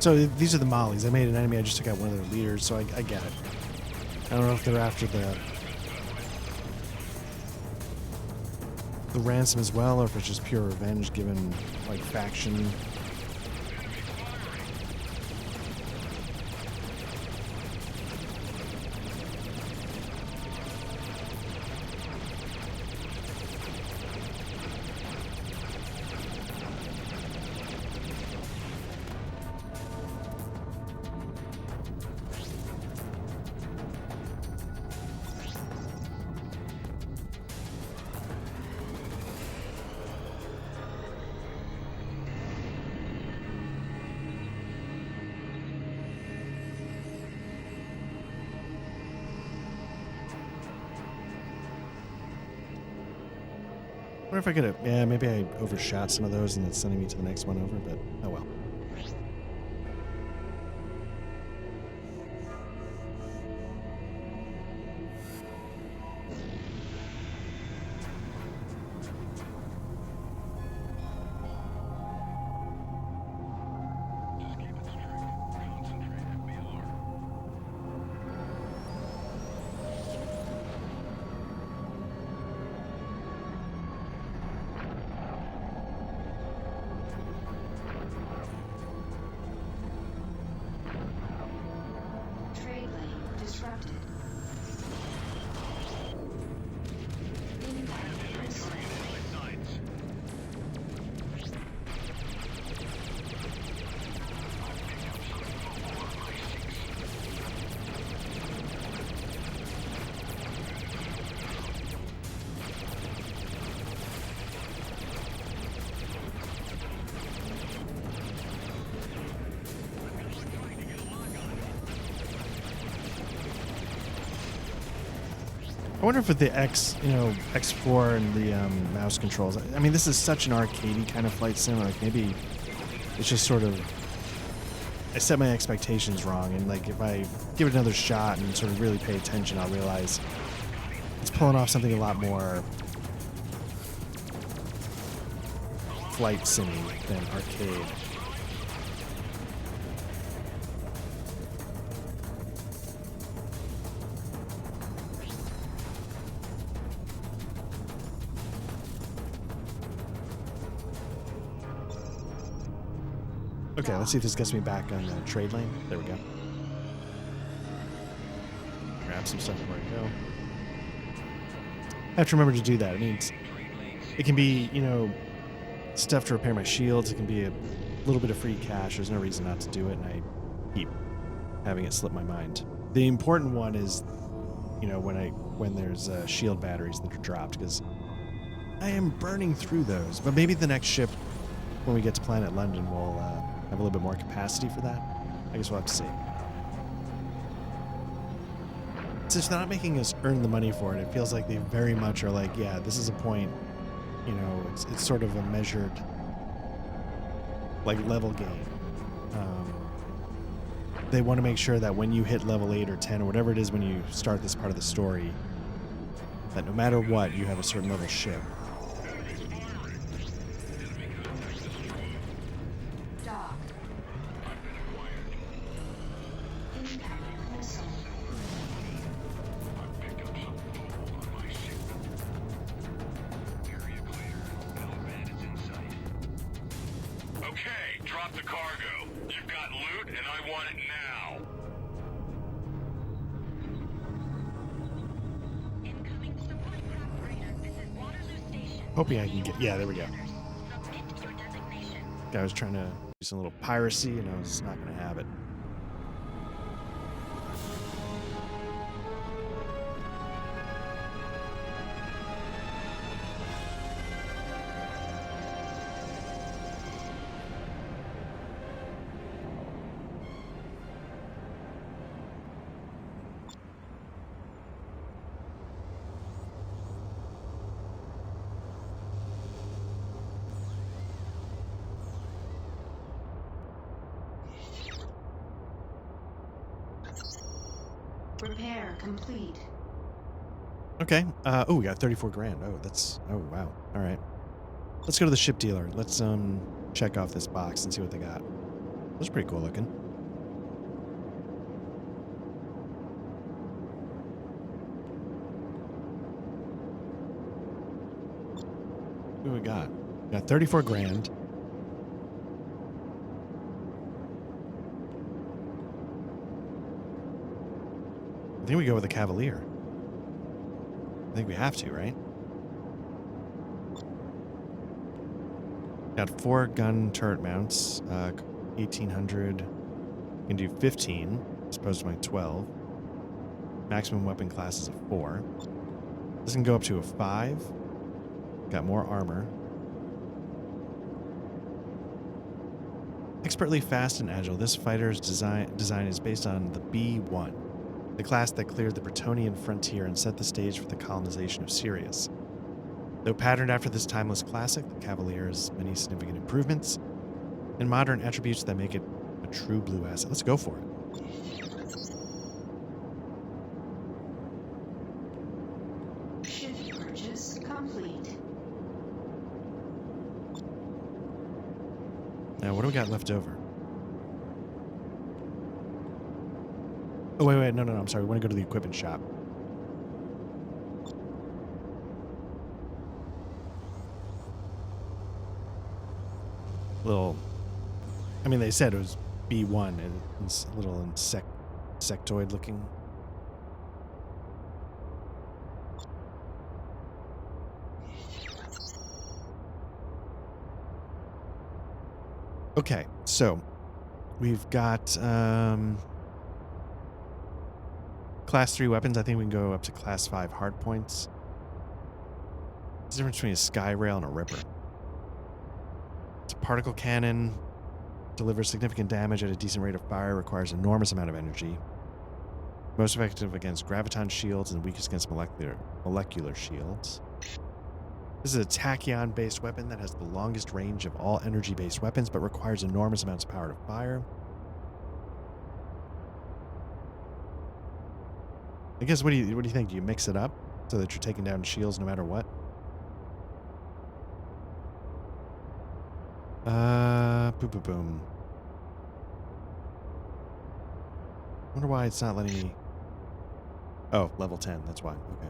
So these are the Mollies. I made an enemy. I just took out one of their leaders, so I get it. I don't know if they're after the ransom as well, or if it's just pure revenge given, like, faction. I wonder if I could have... Yeah, maybe I overshot some of those and it's sending me to the next one over, but oh well. Trade lane disrupted. Incoming missile. I wonder if with the X4 and the mouse controls. I mean, this is such an arcadey kind of flight sim. Like maybe it's just sort of I set my expectations wrong, and like if I give it another shot and sort of really pay attention, I'll realize it's pulling off something a lot more flight simmy than arcade. Okay, let's see if this gets me back on the trade lane. There we go. Grab some stuff before I go. I have to remember to do that. I mean, it can be, stuff to repair my shields. It can be a little bit of free cash. There's no reason not to do it, and I keep having it slip my mind. The important one is, when there's shield batteries that are dropped, because I am burning through those. But maybe the next ship, when we get to Planet London, will have a little bit more capacity for that. I guess we'll have to see. Since they're not making us earn the money for it, it feels like they very much are like, yeah, this is a point. It's sort of a measured, like, level game. They want to make sure that when you hit level 8 or 10 or whatever it is when you start this part of the story, that no matter what, you have a certain level ship. Dock. Incoming missile. Okay, drop the cargo. You've got loot, and I want it now. Hoping I can get... Yeah, there we go. Guy was trying to do some little piracy, and I was not going to have it. Repair complete. Okay. Oh, we got 34 grand. Oh, that's... Oh, wow. All right. Let's go to the ship dealer. Let's check off this box and see what they got. Those are pretty cool looking. What do we got? We got 34 grand. I think we go with a Cavalier. I think we have to, right? Got 4 gun turret mounts, 1800. Can do 15, as opposed to my 12. Maximum weapon class is a 4. This can go up to a 5. Got more armor. Expertly fast and agile, this fighter's design is based on the B-1. The class that cleared the Bretonian frontier and set the stage for the colonization of Sirius. Though patterned after this timeless classic, the Cavalier has many significant improvements and modern attributes that make it a true blue asset. Let's go for it. Ship purchase complete. Now, what do we got left over? Oh, wait, no, I'm sorry. We want to go to the equipment shop. I mean, they said it was B1. It's a little insectoid looking. Okay, so we've got Class 3 weapons. I think we can go up to Class 5 hard points. What's the difference between a sky rail and a ripper? It's a particle cannon. Delivers significant damage at a decent rate of fire. Requires enormous amount of energy. Most effective against graviton shields and weakest against molecular shields. This is a tachyon-based weapon that has the longest range of all energy-based weapons, but requires enormous amounts of power to fire. I guess, what do you think? Do you mix it up so that you're taking down shields no matter what? Boom, boom, boom. Wonder why it's not letting me. Oh, level 10. That's why. Okay.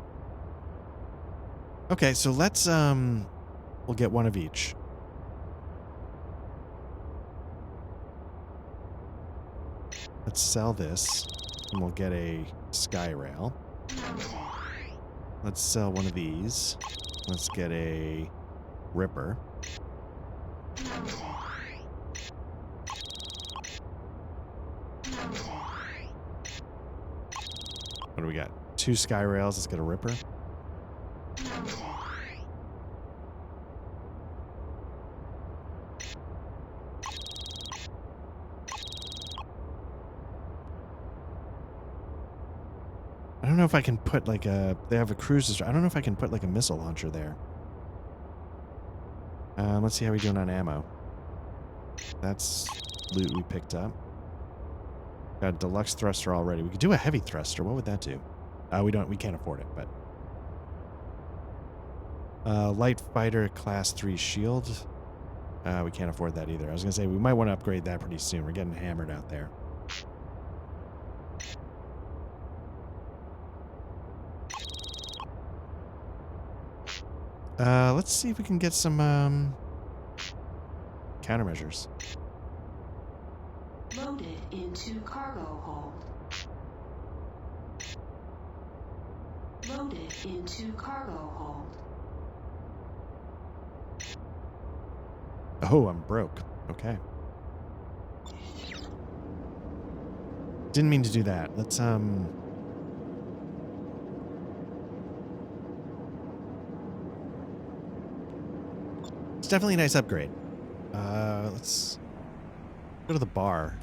Okay, so let's we'll get one of each. Let's sell this, and we'll get a sky rail. Let's sell one of these. Let's get a ripper. What do we got? 2 sky rails. Let's get a ripper. I don't know if I can put like a... They have a cruiser. I don't know if I can put like a missile launcher there. Let's see how we're doing on ammo. That's loot we picked up. Got a deluxe thruster already. We could do a heavy thruster. What would that do? We can't afford it, but... light fighter class 3 shield. We can't afford that either. I was going to say, we might want to upgrade that pretty soon. We're getting hammered out there. Let's see if we can get some countermeasures. Loaded into cargo hold. Loaded into cargo hold. Oh, I'm broke. Okay. Didn't mean to do that. Let's It's definitely a nice upgrade. Let's go to the bar.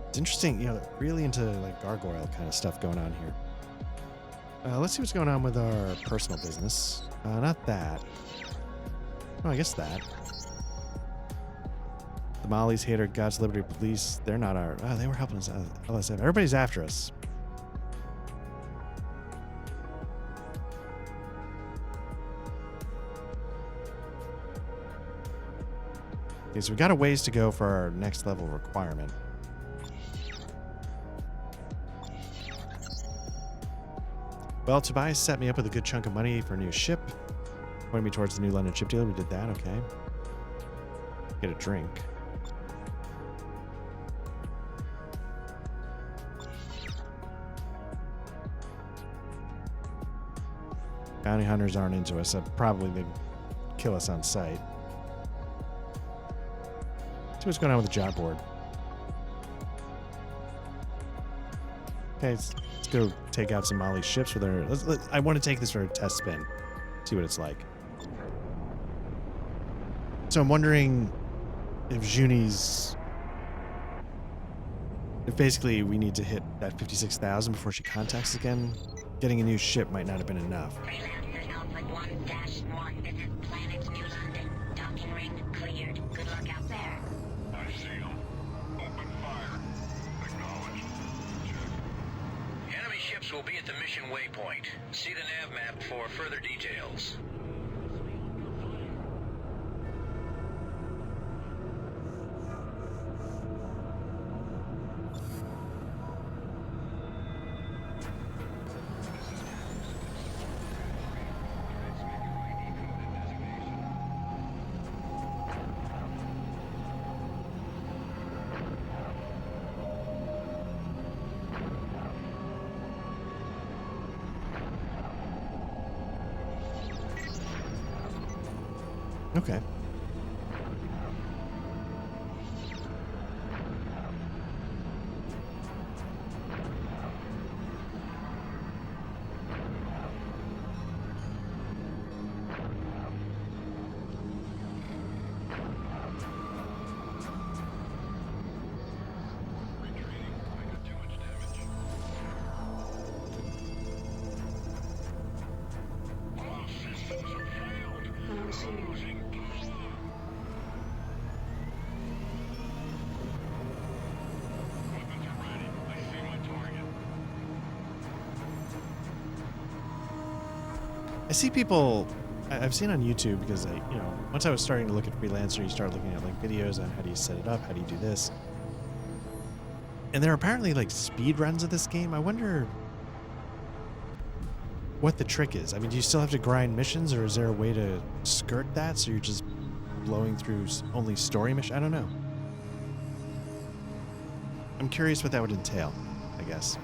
It's interesting, you know, really into like gargoyle kind of stuff going on here. Let's see what's going on with our personal business. Not that. Oh, I guess that. The Molly's Hater, God's Liberty Police, they're not our... Oh, they were helping us out. LSF. Everybody's after us. Okay, so we got a ways to go for our next level requirement. Well, Tobias set me up with a good chunk of money for a new ship. Pointed me towards the new London ship deal. We did that, okay. Get a drink. Bounty hunters aren't into us. Probably they'd kill us on sight. See what's going on with the job board. Okay, let's go take out some Molly's ships with her. I want to take this for a test spin. See what it's like. So I'm wondering if Juni's... If basically we need to hit that 56,000 before she contacts again. Getting a new ship might not have been enough. Freelancer Alpha 1-1. This is Planet New London. Docking ring cleared. Good luck out there. I see him. Open fire. Acknowledged. Check. Enemy ships will be at the mission waypoint. See the nav map for further details. Okay. I see people I've seen on YouTube because once I was starting to look at Freelancer, you start looking at like videos on how do you set it up, how do you do this. And there are apparently like speed runs of this game. I wonder what the trick is. I mean, do you still have to grind missions, or is there a way to skirt that so you're just blowing through only story missions? I don't know. I'm curious what that would entail, I guess.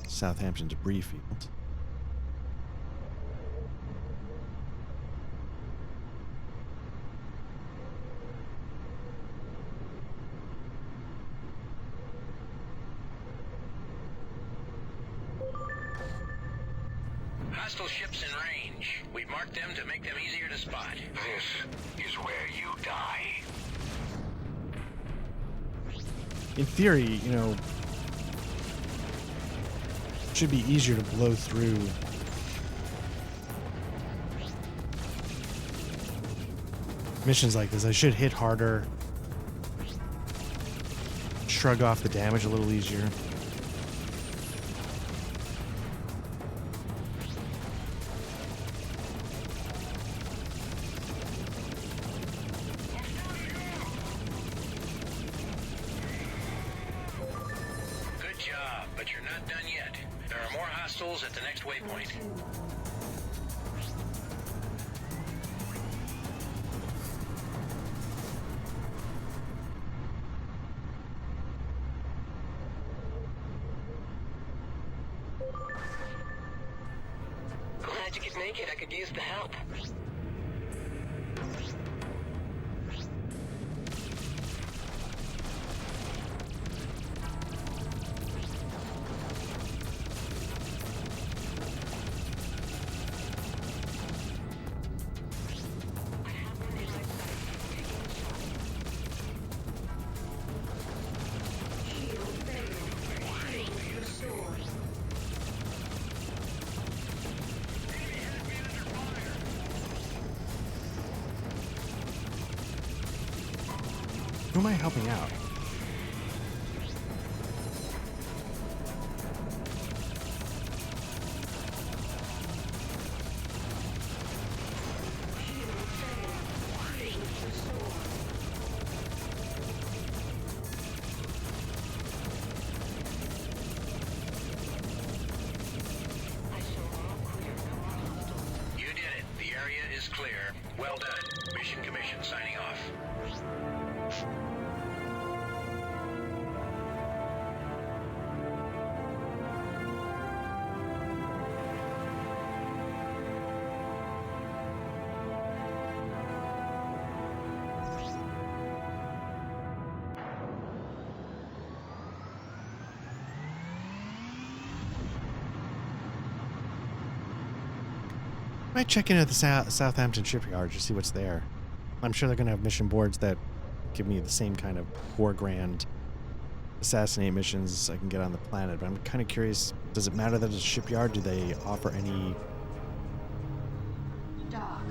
Southampton debris field. Hostile ships in range. We've marked them to make them easier to spot. This is where you die. In theory, it should be easier to blow through missions like this. I should hit harder, shrug off the damage a little easier. Good job, but you're not done yet. There are more hostiles at the next waypoint. Glad you could make it. I could use the help. Who am I helping out? You did it. The area is clear. Well done. Mission Commission signing off. Might check in at the Southampton shipyard to see what's there. I'm sure they're going to have mission boards that give me the same kind of 4 grand assassinate missions I can get on the planet, but I'm kind of curious, does it matter that it's a shipyard? Do they offer any... Dock.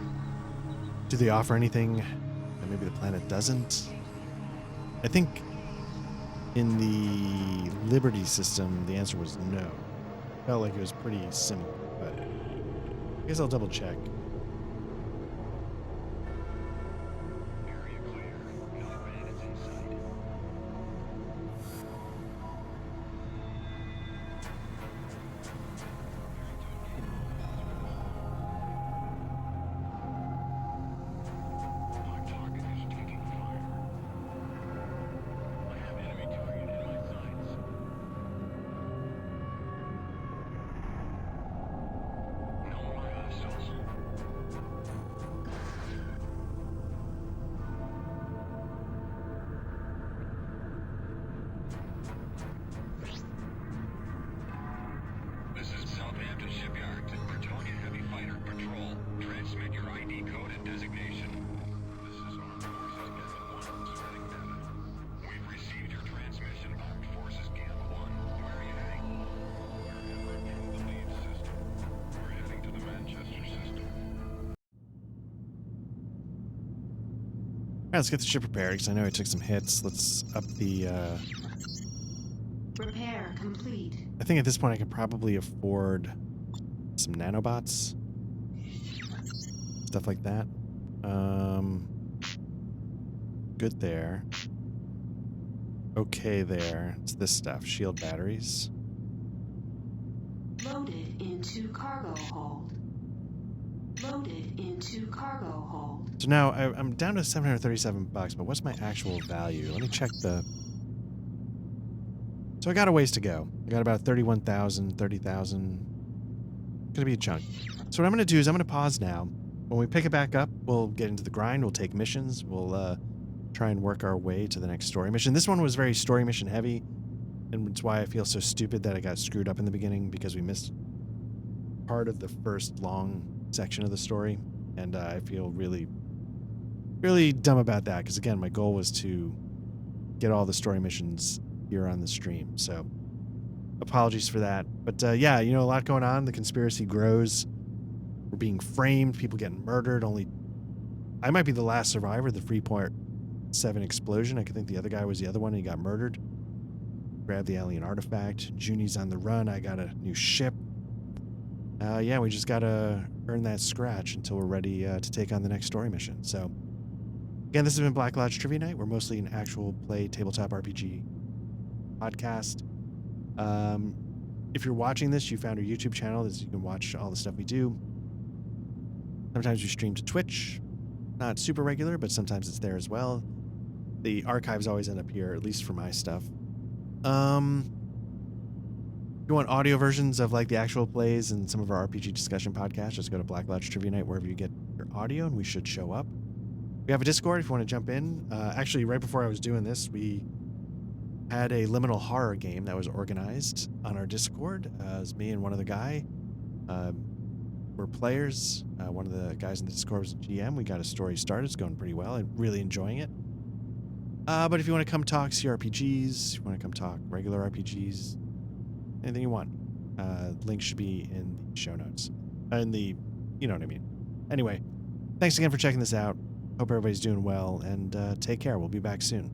Do they offer anything that maybe the planet doesn't? I think in the Liberty system, the answer was no. Felt like it was pretty similar, but I guess I'll double check. let's get the ship repaired because I know I took some hits. Let's up the. Repair complete. I think at this point I could probably afford some nanobots, stuff like that. Good there. Okay there. It's this stuff. Shield batteries. Loaded into cargo hold. Loaded into cargo hold. So now I'm down to $737, but what's my actual value? Let me check the... So I got a ways to go. I got about 31,000, 30,000. Gonna be a chunk. So what I'm gonna do is I'm gonna pause now. When we pick it back up, we'll get into the grind, we'll take missions, we'll try and work our way to the next story mission. This one was very story mission heavy, and it's why I feel so stupid that I got screwed up in the beginning, because we missed part of the first long section of the story, and I feel really, really dumb about that, because again, my goal was to get all the story missions here on the stream, so apologies for that. But yeah, you know, a lot going on. The conspiracy grows. We're being framed, people getting murdered. Only I might be the last survivor of the Freeport 7 explosion. I could think the other guy was the other one and he got murdered. Grabbed the alien artifact. Junie's on the run. I got a new ship. Yeah, we just gotta earn that scratch until we're ready to take on the next story mission. So again, this has been Black Lodge Trivia Night. We're mostly an actual play tabletop RPG podcast. If you're watching this, you found our YouTube channel. That you can watch all the stuff we do. Sometimes we stream to Twitch. Not super regular, but sometimes it's there as well. The archives always end up here, at least for my stuff. If you want audio versions of like the actual plays and some of our RPG discussion podcasts, just go to Black Lodge Trivia Night wherever you get your audio, and we should show up. We have a Discord if you want to jump in. Actually, right before I was doing this, we had a liminal horror game that was organized on our Discord. It was me and one other guy. We're players. One of the guys in the Discord was a GM. We got a story started. It's going pretty well. I'm really enjoying it. But if you want to come talk CRPGs, if you want to come talk regular RPGs, anything you want, link should be in the show notes. In the, you know what I mean. Anyway, thanks again for checking this out. Hope everybody's doing well, and take care. We'll be back soon.